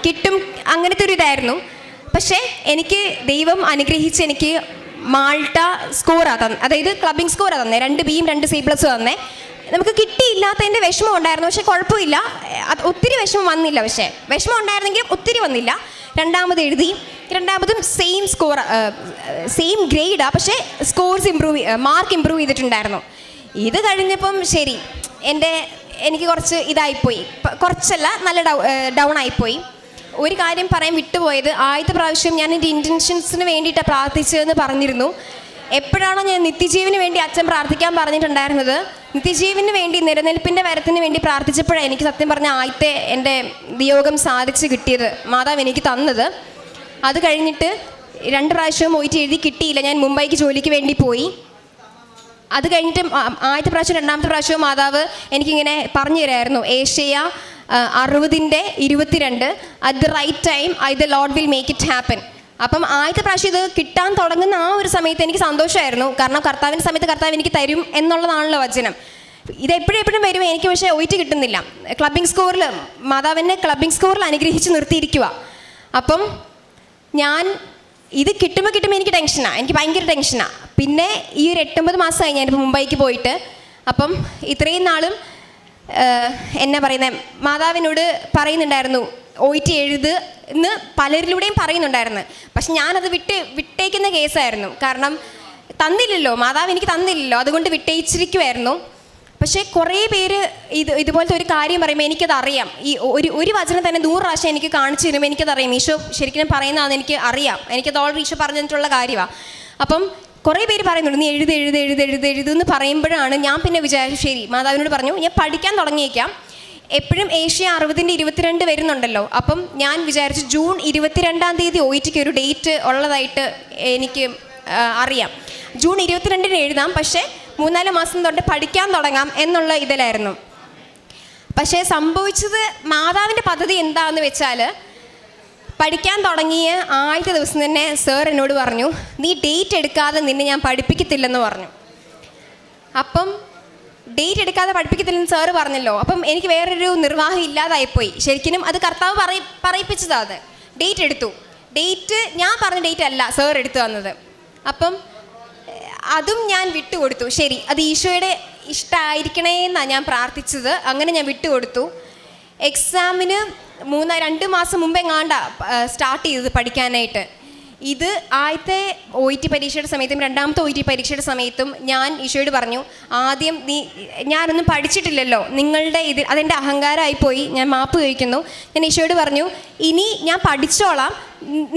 കിട്ടും അങ്ങനത്തെ ഒരു ഇതായിരുന്നു. പക്ഷേ എനിക്ക് ദൈവം അനുഗ്രഹിച്ച് എനിക്ക് മാൾട്ട സ്കോറാണ് തന്നെ, അതായത് ക്ലബിംഗ് സ്കോറാണ് തന്നെ. 2 Bയും 2 C+ തന്നെ. നമുക്ക് കിട്ടിയില്ലാത്തതിൻ്റെ വിഷമം ഉണ്ടായിരുന്നു, പക്ഷേ കുഴപ്പമില്ല, ഒത്തിരി വിഷമം വന്നില്ല. പക്ഷേ വിഷമം ഉണ്ടായിരുന്നെങ്കിലും ഒത്തിരി വന്നില്ല. രണ്ടാമത് എഴുതി, രണ്ടാമതും സെയിം സ്കോർ, സെയിം ഗ്രേഡാണ്, പക്ഷേ മാർക്ക് ഇമ്പ്രൂവ് ചെയ്തിട്ടുണ്ടായിരുന്നു. ഇത് കഴിഞ്ഞപ്പം ശരി, എനിക്ക് കുറച്ച് ഇതായിപ്പോയി, കുറച്ചല്ല നല്ല ഡൗൺ ആയിപ്പോയി. ഒരു കാര്യം പറയാൻ വിട്ടുപോയത്, ആദ്യത്തെ പ്രാവശ്യം ഞാൻ എൻ്റെ ഇൻറ്റൻഷൻസിന് വേണ്ടിയിട്ടാണ് പ്രാർത്ഥിച്ചതെന്ന് പറഞ്ഞിരുന്നു. എപ്പോഴാണോ ഞാൻ നിത്യജീവന് വേണ്ടി അച്ഛൻ പ്രാർത്ഥിക്കാൻ പറഞ്ഞിട്ടുണ്ടായിരുന്നത്, നിത്യജീവന് വേണ്ടി, നിലനിൽപ്പിൻ്റെ വരത്തിന് വേണ്ടി പ്രാർത്ഥിച്ചപ്പോഴാണ് എനിക്ക് സത്യം പറഞ്ഞ ആദ്യത്തെ എൻ്റെ നിയോഗം സാധിച്ച് കിട്ടിയത്, മാതാവ് എനിക്ക് തന്നത്. അത് കഴിഞ്ഞിട്ട് 2 പ്രാവശ്യവും പോയിട്ട് എഴുതി കിട്ടിയില്ല. ഞാൻ മുംബൈക്ക് ജോലിക്ക് വേണ്ടി പോയി. അത് കഴിഞ്ഞിട്ട് ആദ്യത്തെ പ്രാവശ്യം, രണ്ടാമത്തെ പ്രാവശ്യവും മാതാവ് എനിക്കിങ്ങനെ പറഞ്ഞു തരായിരുന്നു, Isaiah 60:22 at the right time the Lord will make it happen. അപ്പം ആദ്യത്തെ പ്രാവശ്യം ഇത് കിട്ടാൻ തുടങ്ങുന്ന ആ ഒരു സമയത്ത് എനിക്ക് സന്തോഷമായിരുന്നു. കാരണം കർത്താവിൻ്റെ സമയത്ത് കർത്താവ് എനിക്ക് തരും എന്നുള്ളതാണല്ലോ വചനം. ഇത് എപ്പോഴും വരും, എനിക്ക് പക്ഷേ OIT കിട്ടുന്നില്ല. ക്ലബിംഗ് സ്കോറിൽ മാതാവിനെ ക്ലബിംഗ് സ്കോറിൽ അനുഗ്രഹിച്ച് നിർത്തിയിരിക്കുക. അപ്പം ഞാൻ ഇത് കിട്ടുമ്പോൾ എനിക്ക് ടെൻഷനാണ്, എനിക്ക് ഭയങ്കര ടെൻഷനാണ്. പിന്നെ ഈ ഒരു 8-9 മാസമായി ഞാനിപ്പോൾ മുംബൈക്ക് പോയിട്ട്. അപ്പം ഇത്രയും നാളും എന്നാ പറയുന്നത്, മാതാവിനോട് പറയുന്നുണ്ടായിരുന്നു OIT എന്ന് പലരിലൂടെയും പറയുന്നുണ്ടായിരുന്നു. പക്ഷെ ഞാനത് വിട്ടേക്കുന്ന കേസായിരുന്നു. കാരണം തന്നില്ലല്ലോ, മാതാവ് എനിക്ക് തന്നില്ലല്ലോ, അതുകൊണ്ട് വിട്ടേച്ചിരിക്കുമായിരുന്നു. പക്ഷേ കുറേ പേര് ഇതുപോലത്തെ ഒരു കാര്യം പറയുമ്പോൾ എനിക്കത് അറിയാം. ഈ ഒരു വചനം തന്നെ 100 പ്രാവശ്യം എനിക്ക് കാണിച്ചു തരുമ്പോൾ എനിക്കതറിയാം, ഈശോ ശരിക്കും പറയുന്നതാണെന്ന് എനിക്ക് അറിയാം. എനിക്കത് ഓൾറെഡി ഈശോ പറഞ്ഞിട്ടുള്ള കാര്യമാണ്. അപ്പം കുറേ പേര് പറയുന്നുണ്ട്, നീ എഴുതെന്ന് പറയുമ്പോഴാണ് ഞാൻ പിന്നെ വിചാരിച്ചു, ശരി, മാതാവിനോട് പറഞ്ഞു ഞാൻ പഠിക്കാൻ തുടങ്ങിയേക്കാം. എപ്പോഴും ഏഷ്യ 60:22 വരുന്നുണ്ടല്ലോ. അപ്പം ഞാൻ വിചാരിച്ചു ജൂൺ 22-ാം തീയതി OITക്ക് ഒരു ഡേറ്റ് ഉള്ളതായിട്ട് എനിക്ക് അറിയാം. ജൂൺ 22-ന് എഴുതാം, പക്ഷേ 3-4 മാസം തൊട്ട് പഠിക്കാൻ തുടങ്ങാം എന്നുള്ള ഇതിലായിരുന്നു. പക്ഷേ സംഭവിച്ചത്, മാതാവിൻ്റെ പദ്ധതി എന്താണെന്ന് വെച്ചാൽ, പഠിക്കാൻ തുടങ്ങിയ ആദ്യത്തെ ദിവസം തന്നെ സാർ എന്നോട് പറഞ്ഞു, നീ ഡേറ്റ് എടുക്കാതെ നിന്നെ ഞാൻ പഠിപ്പിക്കത്തില്ലെന്ന് പറഞ്ഞു. അപ്പം ഡേറ്റ് എടുക്കാതെ പഠിപ്പിക്കത്തില്ലെന്ന് സാറ് പറഞ്ഞല്ലോ. അപ്പം എനിക്ക് വേറൊരു നിർവാഹം ഇല്ലാതായിപ്പോയി. ശരിക്കും അത് കർത്താവ് പറയിപ്പിച്ചതാണ്. അത് ഡേറ്റ് എടുത്തു. ഞാൻ പറഞ്ഞ ഡേറ്റ് അല്ല സാർ എടുത്തു തന്നത്. അപ്പം അതും ഞാൻ വിട്ടുകൊടുത്തു. ശരി, അത് ഈശോയുടെ ഇഷ്ടമായിരിക്കണേ എന്നാണ് ഞാൻ പ്രാർത്ഥിച്ചത്. അങ്ങനെ ഞാൻ വിട്ടുകൊടുത്തു. എക്സാമിന് 2 മാസം മുമ്പേ സ്റ്റാർട്ട് ചെയ്തത് പഠിക്കാനായിട്ട്. ഇത് ആദ്യത്തെ OIT പരീക്ഷയുടെ സമയത്തും രണ്ടാമത്തെ OIT പരീക്ഷയുടെ സമയത്തും ഞാൻ ഈശോയോട് പറഞ്ഞു, ആദ്യം ഞാനൊന്നും പഠിച്ചിട്ടില്ലല്ലോ, നിങ്ങളുടെ അതെൻ്റെ അഹങ്കാരമായിപ്പോയി, ഞാൻ മാപ്പ് ചോദിക്കുന്നു. ഞാൻ ഈശോയോട് പറഞ്ഞു, ഇനി ഞാൻ പഠിച്ചോളാം,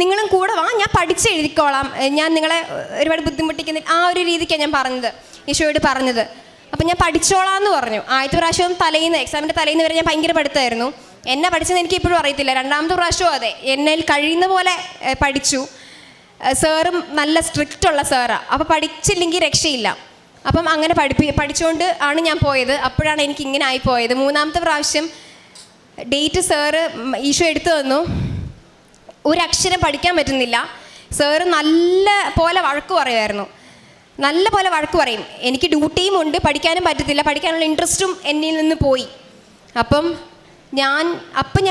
നിങ്ങളും കൂടെ വാ, ഞാൻ പഠിച്ചെഴുതിക്കോളാം, ഞാൻ നിങ്ങളെ ഒരുപാട് ബുദ്ധിമുട്ടിക്കുന്നില്ല, ആ ഒരു രീതിക്കാണ് ഞാൻ ഈശോയോട് പറഞ്ഞത്. അപ്പം ഞാൻ പഠിച്ചോളാം എന്ന് പറഞ്ഞു. ആദ്യത്തെ പ്രാവശ്യം എക്സാമിൻ്റെ തലേന്ന് വരെ ഞാൻ ഭയങ്കര പഠിത്തമായിരുന്നു. എന്നെ പഠിച്ചെന്ന് എനിക്ക് ഇപ്പോഴും അറിയത്തില്ല. രണ്ടാമത്തെ പ്രാവശ്യവും അതെ, എന്നിൽ കഴിയുന്ന പോലെ പഠിച്ചു. സാറും നല്ല സ്ട്രിക്റ്റ് ഉള്ള സാറാണ്. അപ്പോൾ പഠിച്ചില്ലെങ്കിൽ രക്ഷയില്ല. അപ്പം അങ്ങനെ പഠിച്ചുകൊണ്ട് ആണ് ഞാൻ പോയത്. അപ്പോഴാണ് എനിക്ക് ഇങ്ങനെ ആയിപ്പോയത്. 3-ാമത്തെ പ്രാവശ്യം ഡേറ്റ് സാറ് ഈശോ എടുത്തു തന്നു. ഒരക്ഷരം പഠിക്കാൻ പറ്റുന്നില്ല. സാറ് നല്ല പോലെ വഴക്ക് പറയുമായിരുന്നു. നല്ല പോലെ വഴക്ക് പറയും. എനിക്ക് ഡ്യൂട്ടിയും ഉണ്ട്, പഠിക്കാനും പറ്റത്തില്ല, പഠിക്കാനുള്ള ഇൻട്രസ്റ്റും എന്നിൽ നിന്ന് പോയി. അപ്പം ഞാൻ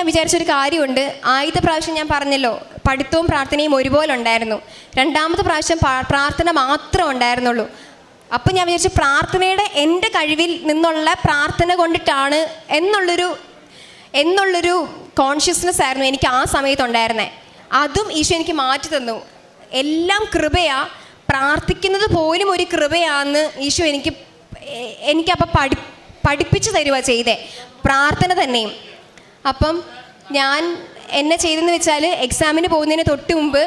വിചാരിച്ചൊരു കാര്യമുണ്ട്. ആദ്യത്തെ പ്രാവശ്യം ഞാൻ പറഞ്ഞല്ലോ, പഠിത്തവും പ്രാർത്ഥനയും ഒരുപോലെ ഉണ്ടായിരുന്നു. രണ്ടാമത്തെ പ്രാവശ്യം പ്രാർത്ഥന മാത്രമേ ഉണ്ടായിരുന്നുള്ളൂ. അപ്പം ഞാൻ വിചാരിച്ചു, പ്രാർത്ഥനയുടെ എൻ്റെ കഴിവിൽ നിന്നുള്ള പ്രാർത്ഥന കൊണ്ടിട്ടാണ് എന്നുള്ളൊരു കോൺഷ്യസ്നെസ് ആയിരുന്നു എനിക്ക് ആ സമയത്തുണ്ടായിരുന്നത്. അതും ഈശോ എനിക്ക് മാറ്റി തന്നു. എല്ലാം കൃപയാ, പ്രാർത്ഥിക്കുന്നത് പോലും ഒരു കൃപയാന്ന് ഈശോ എനിക്കപ്പം പഠിപ്പിച്ചു തരുക ചെയ്തേ, പ്രാർത്ഥന തന്നെയും. അപ്പം ഞാൻ എന്നെ ചെയ്തെന്ന് വെച്ചാൽ, എക്സാമിന് പോകുന്നതിന് തൊട്ട് മുമ്പ്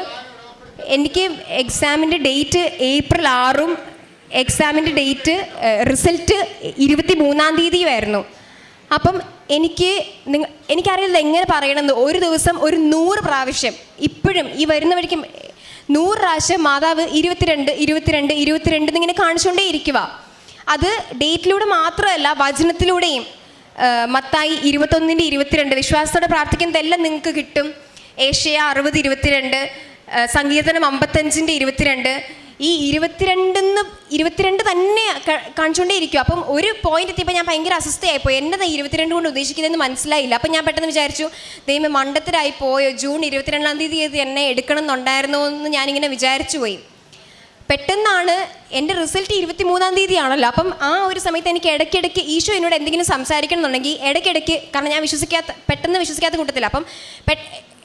എനിക്ക് എക്സാമിൻ്റെ ഡേറ്റ് April 6-ഉം എക്സാമിൻ്റെ റിസൾട്ട് 23-ാം തീയതിയുമായിരുന്നു. അപ്പം എനിക്കറിയില്ല എങ്ങനെ പറയണമെന്ന്. ഒരു ദിവസം ഒരു 100 പ്രാവശ്യം, ഇപ്പോഴും ഈ വരുന്ന വഴിക്കും 100 പ്രാവശ്യം മാതാവ് 22 എന്നിങ്ങനെ കാണിച്ചുകൊണ്ടേ ഇരിക്കുക. അത് ഡേറ്റിലൂടെ മാത്രമല്ല, വചനത്തിലൂടെയും മത്തായി 21:22 വിശ്വാസത്തോടെ പ്രാർത്ഥിക്കുന്നതെല്ലാം നിങ്ങൾക്ക് കിട്ടും. ഏഷ്യ 60:22, സങ്കീർത്തനം 55:22. ഈ 22 തന്നെ കാണിച്ചുകൊണ്ടേ ഇരിക്കും. അപ്പം ഒരു പോയിന്റ് എത്തിയപ്പോൾ ഞാൻ ഭയങ്കര അസ്വസ്ഥയായിപ്പോയി. എന്നതാ 22 കൊണ്ട് ഉദ്ദേശിക്കുന്നതെന്ന് മനസ്സിലായില്ല. അപ്പം ഞാൻ പെട്ടെന്ന് വിചാരിച്ചു, ദൈവമേ മണ്ടത്തരായി പോയോ, ജൂൺ 22-ാം തീയതി എന്നെ എടുക്കണം എന്നുണ്ടായിരുന്നോ എന്ന് ഞാനിങ്ങനെ വിചാരിച്ചു പോയി. പെട്ടെന്നാണ് എൻ്റെ റിസൾട്ട് 23-ാം തീയതിയാണല്ലോ. അപ്പം ആ ഒരു സമയത്ത് എനിക്ക് ഇടയ്ക്കിടയ്ക്ക് ഈശോ എന്നോട് എന്തെങ്കിലും സംസാരിക്കണം എന്നുണ്ടെങ്കിൽ ഇടയ്ക്കിടയ്ക്ക്, കാരണം ഞാൻ പെട്ടെന്ന് വിശ്വസിക്കാത്ത കൂട്ടത്തില്ല. അപ്പം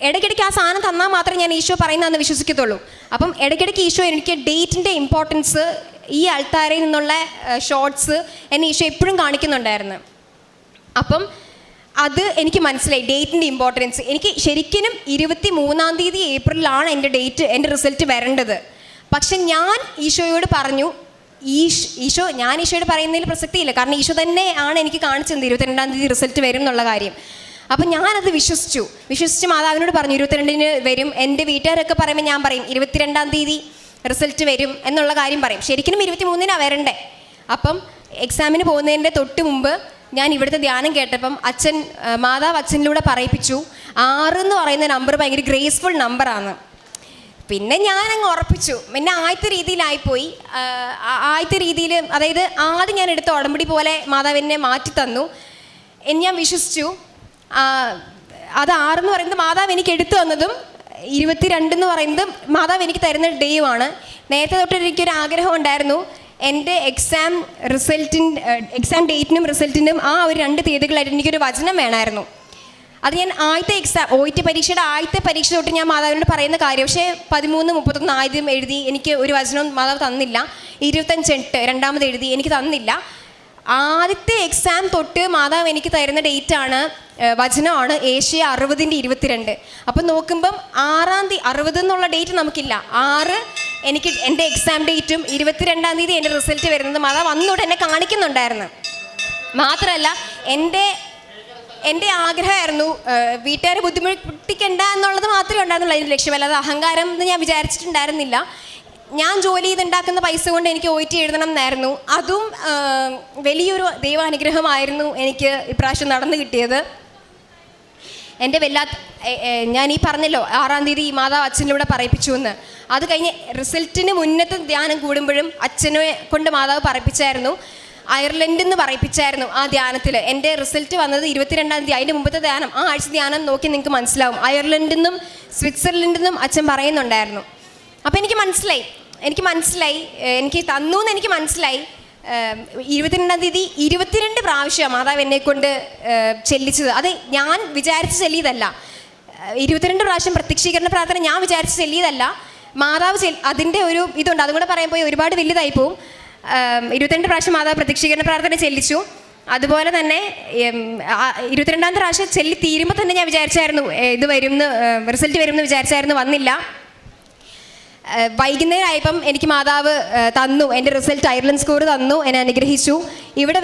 ഇടയ്ക്കിടയ്ക്ക് ആ സാധനം തന്നാൽ മാത്രമേ ഞാൻ ഈശോ പറയുന്നതെന്ന് വിശ്വസിക്കത്തുള്ളൂ. അപ്പം ഇടയ്ക്കിടയ്ക്ക് ഈശോ എനിക്ക് ഡേറ്റിൻ്റെ ഇമ്പോർട്ടൻസ്, ഈ ആൾത്താരയിൽ നിന്നുള്ള ഷോർട്സ് എന്നെ ഈശോ എപ്പോഴും കാണിക്കുന്നുണ്ടായിരുന്നു. അപ്പം അത് എനിക്ക് മനസ്സിലായി, ഡേറ്റിൻ്റെ ഇമ്പോർട്ടൻസ്. എനിക്ക് ശരിക്കും 23-ാം തീയതി ഏപ്രിലാണ് എൻ്റെ എൻ്റെ റിസൾട്ട് വരേണ്ടത്. പക്ഷെ ഞാൻ ഈശോയോട് പറഞ്ഞു, ഞാൻ ഈശോയോട് പറയുന്നതിൽ പ്രസക്തിയില്ല, കാരണം ഈശോ തന്നെ ആണ് എനിക്ക് കാണിച്ചത് 22-ാം തീയതി റിസൾട്ട് വരും എന്നുള്ള കാര്യം. അപ്പം ഞാനത് വിശ്വസിച്ച് മാതാവിനോട് പറഞ്ഞു 22-ന് വരും. എൻ്റെ വീട്ടുകാരൊക്കെ പറയുമ്പോൾ ഞാൻ പറയും 22-ാം തീയതി റിസൾട്ട് വരും എന്നുള്ള കാര്യം പറയും. ശരിക്കും 23-നാണ് വരണ്ടേ. അപ്പം എക്സാമിന് പോകുന്നതിൻ്റെ തൊട്ട് മുമ്പ് ഞാൻ ഇവിടുത്തെ ധ്യാനം കേട്ടപ്പം മാതാവ് അച്ഛനിലൂടെ പറയിപ്പിച്ചു 6 എന്ന് പറയുന്ന നമ്പർ ഭയങ്കര ഗ്രേസ്ഫുൾ നമ്പറാണ്. പിന്നെ ഞാനങ്ങ് ഉറപ്പിച്ചു. പിന്നെ ആദ്യത്തെ രീതിയിലായിപ്പോയി. ആദ്യത്തെ രീതിയിൽ, അതായത് ആദ്യം ഞാൻ എടുത്ത ഉടമ്പടി പോലെ മാതാവ് എന്നെ മാറ്റി തന്നു. ഞാൻ വിശ്വസിച്ചു. അത് 6 എന്ന് പറയുന്നത് മാതാവ് എനിക്ക് എടുത്തു തന്നതും 22 എന്ന് പറയുന്നത് മാതാവ് എനിക്ക് തരുന്ന ഡേയുമാണ്. നേരത്തെ തൊട്ട് എനിക്കൊരു ആഗ്രഹം ഉണ്ടായിരുന്നു, എൻ്റെ എക്സാം ഡേറ്റിനും റിസൾട്ടിനും ആ ഒരു 2 തീയതികളായിട്ട് എനിക്കൊരു വചനം വേണമായിരുന്നു. അത് ഞാൻ ആദ്യത്തെ OET പരീക്ഷയുടെ ആദ്യത്തെ പരീക്ഷ തൊട്ട് ഞാൻ മാതാവിനോട് പറയുന്ന കാര്യം. പക്ഷേ 13:31 ആദ്യം എഴുതി, എനിക്ക് ഒരു വചനവും മാതാവ് തന്നില്ല. 25:8 രണ്ടാമത് എഴുതി, എനിക്ക് തന്നില്ല. ആദ്യത്തെ എക്സാം തൊട്ട് മാതാവ് എനിക്ക് തരുന്ന ഡേറ്റാണ്, വചനമാണ് ഏഷ്യ 60:22. അപ്പം നോക്കുമ്പം 6-ാം തീയതി 60 എന്നുള്ള ഡേറ്റ് നമുക്കില്ല. 6 എനിക്ക് എൻ്റെ എക്സാം ഡേറ്റും 22-ാം തീയതി എൻ്റെ റിസൾട്ട് വരുന്നത് മാതാവ് അന്നോട്ട് എന്നെ കാണിക്കുന്നുണ്ടായിരുന്നു. മാത്രമല്ല എൻ്റെ ആഗ്രഹമായിരുന്നു വീട്ടുകാരെ ബുദ്ധിമുട്ടിക്കണ്ട എന്നുള്ളത് മാത്രമേ ഉണ്ടായിരുന്നുള്ളൂ അതിൻ്റെ ലക്ഷ്യമല്ല. അത് അഹങ്കാരം എന്ന് ഞാൻ വിചാരിച്ചിട്ടുണ്ടായിരുന്നില്ല. ഞാൻ ജോലി ചെയ്തുണ്ടാക്കുന്ന പൈസ കൊണ്ട് എനിക്ക് OET എഴുതണം എന്നായിരുന്നു. അതും വലിയൊരു ദൈവാനുഗ്രഹമായിരുന്നു എനിക്ക് ഇപ്രാവശ്യം നടന്നു കിട്ടിയത്. എൻ്റെ ഞാൻ ഈ പറഞ്ഞല്ലോ 6-ാം തീയതി മാതാവ് അച്ഛനിലൂടെ പറയിപ്പിച്ചു എന്ന്. അത് കഴിഞ്ഞ് റിസൾട്ടിന് മുന്നത്തെ ധ്യാനം കൂടുമ്പോഴും അച്ഛനെ കൊണ്ട് മാതാവ് പറയിപ്പിച്ചായിരുന്നു. അയർലൻഡിൽ നിന്ന് പറയിപ്പിച്ചായിരുന്നു ആ ധ്യാനത്തിൽ. എൻ്റെ റിസൾട്ട് വന്നത് 22-ാം തീയതി. അതിൻ്റെ മുമ്പത്തെ ധ്യാനം, ആ ആഴ്ച ധ്യാനം നോക്കി നിങ്ങൾക്ക് മനസ്സിലാവും. അയർലൻഡിൽ നിന്നും സ്വിറ്റ്സർലൻഡിൽ നിന്നും അച്ഛൻ പറയുന്നുണ്ടായിരുന്നു. അപ്പോൾ എനിക്ക് മനസ്സിലായി എനിക്ക് തന്നു എന്ന് എനിക്ക് മനസ്സിലായി. 22-ാം തീയതി 22 പ്രാവശ്യം മാതാവ് എന്നെക്കൊണ്ട് ചെല്ലിച്ചത്. അത് ഞാൻ വിചാരിച്ച് ചെല്ലിയതല്ല. 22 പ്രാവശ്യം പ്രത്യക്ഷീകരണ പ്രാർത്ഥന ഞാൻ വിചാരിച്ച് ചെല്ലിയതല്ല. മാതാവ് അതിൻ്റെ ഒരു ഇതുണ്ട്, അതും കൂടെ പറയുമ്പോൾ ഒരുപാട് വലുതായി പോവും. 22 പ്രാവശ്യം മാതാവ് പ്രത്യക്ഷീകരണ പ്രാർത്ഥന ചെല്ലിച്ചു. അതുപോലെ തന്നെ 22-ാമത്തെ പ്രാവശ്യം ചെല്ലി തീരുമ്പോൾ തന്നെ ഞാൻ വിചാരിച്ചായിരുന്നു റിസൾട്ട് വരുമെന്ന് വിചാരിച്ചായിരുന്നു. വന്നില്ല. വൈകുന്നേരമായപ്പം എനിക്ക് മാതാവ് തന്നു എൻ്റെ റിസൾട്ട്, അയർലൻഡ് സ്കോർ തന്നു, എന്നെ അനുഗ്രഹിച്ചു. ഇവിടെ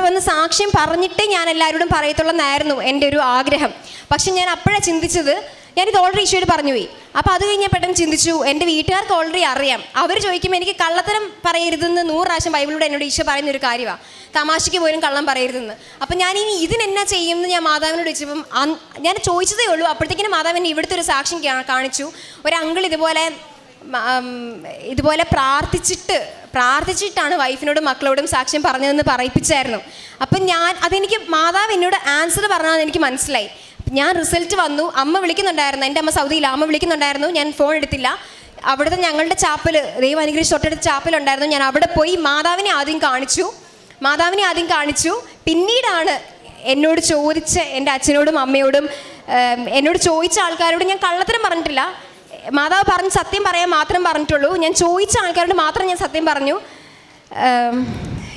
വന്ന് സാക്ഷ്യം പറഞ്ഞിട്ടേ ഞാൻ എല്ലാവരോടും പറയത്തുള്ളെന്നായിരുന്നു എൻ്റെ ഒരു ആഗ്രഹം. പക്ഷെ ഞാൻ അപ്പോഴാണ് ചിന്തിച്ചത്, ഞാനിത് ഓൾറെഡി ഈശോയോട് പറഞ്ഞു പോയി. അപ്പോൾ അത് കഴിഞ്ഞ് പെട്ടെന്ന് ചിന്തിച്ചു, എൻ്റെ വീട്ടുകാർക്ക് ഓൾറെഡി അറിയാം. അവർ ചോദിക്കുമ്പോൾ എനിക്ക് കള്ളത്തരം പറയരുതെന്ന് 100 പ്രാവശ്യം ബൈബിളിലൂടെ എന്നോട് ഈശോ പറയുന്നൊരു കാര്യമാണ്, തമാശയ്ക്ക് പോലും കള്ളം പറയരുതെന്ന്. അപ്പം ഞാനിനി ഇതിനെന്നാ ചെയ്യുമെന്ന് ഞാൻ മാതാവിനോട് ചോദിച്ചപ്പം ഞാൻ ചോദിച്ചതേ ഉള്ളൂ. അപ്പോഴത്തേക്കിനും മാതാവ് എന്നെ ഇവിടുത്തെ ഒരു സാക്ഷ്യം കാണിച്ചു. ഒരു അങ്കിൾ ഇതുപോലെ പ്രാർത്ഥിച്ചിട്ടാണ് വൈഫിനോടും മക്കളോടും സാക്ഷ്യം പറഞ്ഞതെന്ന് പറയിപ്പിച്ചായിരുന്നു. അപ്പം അതെനിക്ക് മാതാവ് എന്നോട് ആൻസർ പറഞ്ഞതെന്ന് എനിക്ക് മനസ്സിലായി. ഞാൻ റിസൾട്ട് വന്നു, അമ്മ വിളിക്കുന്നുണ്ടായിരുന്നു, എൻ്റെ അമ്മ സൗദിയിലാണ്, അമ്മ വിളിക്കുന്നുണ്ടായിരുന്നു. ഞാൻ ഫോൺ എടുത്തില്ല. അവിടുത്തെ ഞങ്ങളുടെ ചാപ്പൽ, ദൈവം അനുഗ്രഹിച്ച് തൊട്ടടുത്ത ചാപ്പലുണ്ടായിരുന്നു. ഞാൻ അവിടെ പോയി മാതാവിനെ ആദ്യം കാണിച്ചു. പിന്നീടാണ് എന്നോട് ചോദിച്ച എൻ്റെ അച്ഛനോടും അമ്മയോടും എന്നോട് ചോദിച്ച ആൾക്കാരോട് ഞാൻ കള്ളത്തരം പറഞ്ഞിട്ടില്ല. മാതാവ് പറഞ്ഞ് സത്യം പറയാൻ മാത്രം പറഞ്ഞിട്ടുള്ളൂ. ഞാൻ ചോദിച്ച ആൾക്കാരോട് മാത്രം ഞാൻ സത്യം പറഞ്ഞു.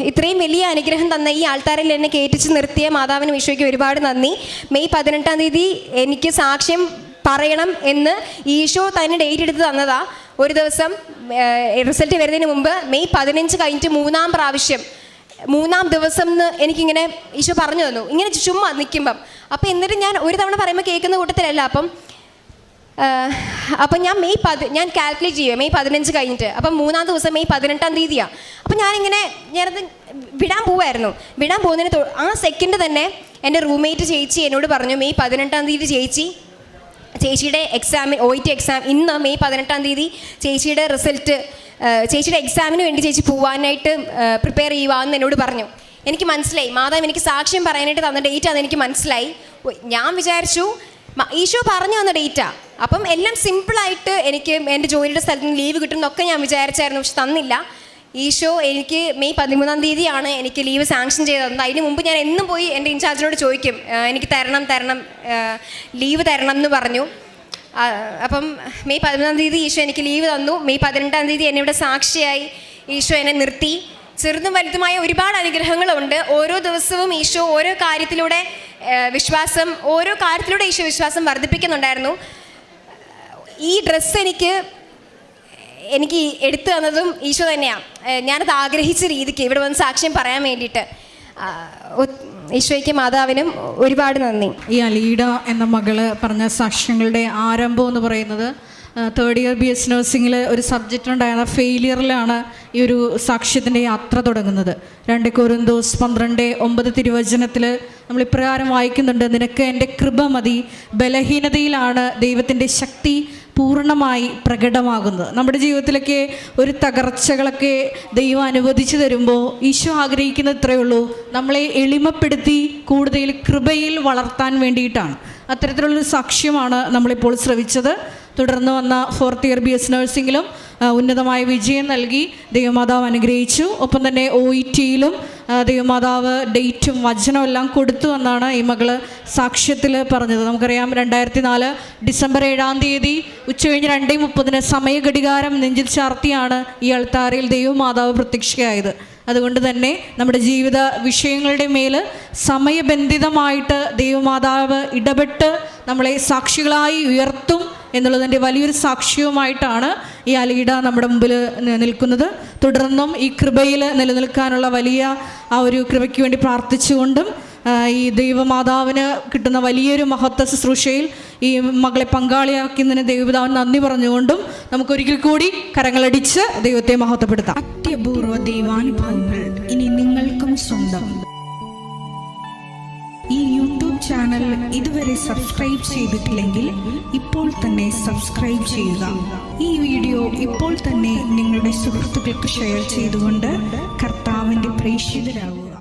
ഇത്രയും വലിയ അനുഗ്രഹം തന്ന ഈ ആൾത്താരിൽ എന്നെ കയറ്റിച്ച് നിർത്തിയ മാതാവിനും ഈശോയ്ക്ക് ഒരുപാട് നന്ദി. മെയ് 18-ാം തീയതി എനിക്ക് സാക്ഷ്യം പറയണം എന്ന് ഈശോ തന്നെ ഡേറ്റ് എടുത്ത് തന്നതാ. ഒരു ദിവസം റിസൾട്ട് വരുന്നതിന് മുമ്പ് മെയ് 15 കഴിഞ്ഞിട്ട് 3-ാം ദിവസം എന്ന് എനിക്കിങ്ങനെ ഈശോ പറഞ്ഞു തന്നു, ഇങ്ങനെ ചുമ്മാ നിൽക്കുമ്പം. അപ്പം എന്നിട്ട് ഞാൻ ഒരു തവണ പറയുമ്പോൾ കേൾക്കുന്ന കൂട്ടത്തിലല്ല. അപ്പം ഞാൻ കാൽക്കുലേറ്റ് ചെയ്യുക മെയ് 15 കഴിഞ്ഞിട്ട്. അപ്പം 3-ാം ദിവസം മെയ് 18-ാം തീയതിയാണ്. അപ്പം ഞാനത് വിടാൻ പോകുന്നതിന് ആ സെക്കൻഡ് തന്നെ എൻ്റെ റൂംമേറ്റ് ചേച്ചി എന്നോട് പറഞ്ഞു, മെയ് 18-ാം തീയതി ചേച്ചിയുടെ OIT എക്സാം, ഇന്ന് മെയ് 18-ാം തീയതി ചേച്ചിയുടെ റിസൾട്ട്, ചേച്ചിയുടെ എക്സാമിന് വേണ്ടി ചേച്ചി പോകാനായിട്ട് പ്രിപ്പയർ ചെയ്യുവാന്ന് എന്നോട് പറഞ്ഞു. എനിക്ക് മനസ്സിലായി, മാതാവ് എനിക്ക് സാക്ഷ്യം പറയാനായിട്ട് തന്ന ഡേറ്റ് ആണെന്ന് എനിക്ക് മനസ്സിലായി. ഞാൻ വിചാരിച്ചു ഈശോ പറഞ്ഞു തന്ന ഡേറ്റാണ്, അപ്പം എല്ലാം സിമ്പിളായിട്ട് എനിക്ക് എൻ്റെ ജോലിയുടെ സ്ഥലത്ത് നിന്ന് ലീവ് കിട്ടും എന്നൊക്കെ ഞാൻ വിചാരിച്ചായിരുന്നു. പക്ഷെ തന്നില്ല. ഈശോ എനിക്ക് മെയ് 13-ാം തീയതിയാണ് എനിക്ക് ലീവ് സാങ്ഷൻ ചെയ്തത്. അതിന് മുമ്പ് ഞാൻ എന്നും പോയി എൻ്റെ ഇൻചാർജിനോട് ചോദിക്കും, എനിക്ക് തരണം ലീവ് തരണം എന്ന് പറഞ്ഞു. അപ്പം മെയ് 13-ാം തീയതി ഈശോ എനിക്ക് ലീവ് തന്നു. മെയ് 18-ാം തീയതി എന്നെ ഇവിടെ സാക്ഷിയായി ഈശോ എന്നെ നിർത്തി. ചെറുതും വലുതുമായ ഒരുപാട് അനുഗ്രഹങ്ങളുണ്ട്. ഓരോ ദിവസവും ഈശോ ഓരോ കാര്യത്തിലൂടെ ഈശോ വിശ്വാസം വർദ്ധിപ്പിക്കുന്നുണ്ടായിരുന്നു. ഈ ഡ്രസ്സ് എനിക്ക് എടുത്തു തന്നതും ഈശോ തന്നെയാണ്. ഞാനത് ആഗ്രഹിച്ച രീതിക്ക് ഇവിടെ വന്ന് സാക്ഷ്യം പറയാൻ വേണ്ടിയിട്ട്. ഈശോയ്ക്ക് മാതാവിനും ഒരുപാട് നന്ദി. ഈ അലീഡ എന്ന മകള് പറഞ്ഞ സാക്ഷ്യങ്ങളുടെ ആരംഭം എന്ന് പറയുന്നത് തേർഡ് ഇയർ BS നഴ്സിംഗിൽ ഒരു സബ്ജക്റ്റ് ഉണ്ടായിരുന്ന ഫെയിലിയറിലാണ് ഈ ഒരു സാക്ഷ്യത്തിൻ്റെ യാത്ര തുടങ്ങുന്നത്. 2 കൊരിന്തോസ് 12:9 തിരുവചനത്തിൽ നമ്മൾ ഇപ്രകാരം വായിക്കുന്നുണ്ട്, നിനക്ക് എൻ്റെ കൃപ മതി, ബലഹീനതയിലാണ് ദൈവത്തിൻ്റെ ശക്തി പൂർണ്ണമായി പ്രകടമാകുന്നത്. നമ്മുടെ ജീവിതത്തിലൊക്കെ ഒരു തകർച്ചകളൊക്കെ ദൈവം അനുവദിച്ചു തരുമ്പോൾ ഈശോ ആഗ്രഹിക്കുന്നത് ഇത്രയേ ഉള്ളൂ, നമ്മളെ എളിമപ്പെടുത്തി കൂടുതൽ കൃപയിൽ വളർത്താൻ വേണ്ടിയിട്ടാണ്. അത്തരത്തിലുള്ളൊരു സാക്ഷ്യമാണ് നമ്മളിപ്പോൾ ശ്രവിച്ചത്. തുടർന്ന് വന്ന 4th ഇയർ BS നഴ്സിംഗിലും ഉന്നതമായ വിജയം നൽകി ദൈവമാതാവ് അനുഗ്രഹിച്ചു. ഒപ്പം തന്നെ OITയിലും ദൈവമാതാവ് ഡേറ്റും വചനവും എല്ലാം കൊടുത്തു എന്നാണ് ഈ മകള് സാക്ഷ്യത്തിൽ പറഞ്ഞത്. നമുക്കറിയാം 2004 ഡിസംബർ 7-ാം തീയതി ഉച്ചകഴിഞ്ഞ് 2:30 സമയഘടികാരം നെഞ്ചിൽ ചാർത്തിയാണ് ഈ അൾത്താരയിൽ ദൈവമാതാവ് പ്രത്യക്ഷയായത്. അതുകൊണ്ട് തന്നെ നമ്മുടെ ജീവിത വിഷയങ്ങളുടെ മേൽ സമയബന്ധിതമായിട്ട് ദൈവമാതാവ് ഇടപെട്ട് നമ്മളെ സാക്ഷികളായി ഉയർത്തും എന്നുള്ളതിൻ്റെ വലിയൊരു സാക്ഷ്യവുമായിട്ടാണ് ഈ അലീഡ നമ്മുടെ മുമ്പിൽ നിൽക്കുന്നത്. തുടർന്നും ഈ കൃപയിൽ നിലനിൽക്കാനുള്ള വലിയ ആ ഒരു കൃപയ്ക്ക് വേണ്ടി പ്രാർത്ഥിച്ചുകൊണ്ടും ഈ ദൈവമാതാവിന് കിട്ടുന്ന വലിയൊരു മഹത്വ ശുശ്രൂഷയിൽ ഈ മകളെ പങ്കാളിയാക്കുന്നതിന് ദൈവപിതാവിന് നന്ദി പറഞ്ഞുകൊണ്ടും നമുക്കൊരിക്കൽ കൂടി കരങ്ങളടിച്ച് ദൈവത്തെ മഹത്വപ്പെടുത്താം. അത്യപൂർവ ദൈവാനുഭവങ്ങൾ ഇനി നിങ്ങൾക്കും സ്വന്തം. ഈ യൂട്യൂബ് ചാനൽ ഇതുവരെ സബ്സ്ക്രൈബ് ചെയ്തിട്ടില്ലെങ്കിൽ ഇപ്പോൾ തന്നെ സബ്സ്ക്രൈബ് ചെയ്യുക. ഈ വീഡിയോ ഇപ്പോൾ തന്നെ നിങ്ങളുടെ സുഹൃത്തുക്കൾക്ക് ഷെയർ ചെയ്തുകൊണ്ട് കർത്താവിൻ്റെ പ്രേക്ഷിതരാകുക.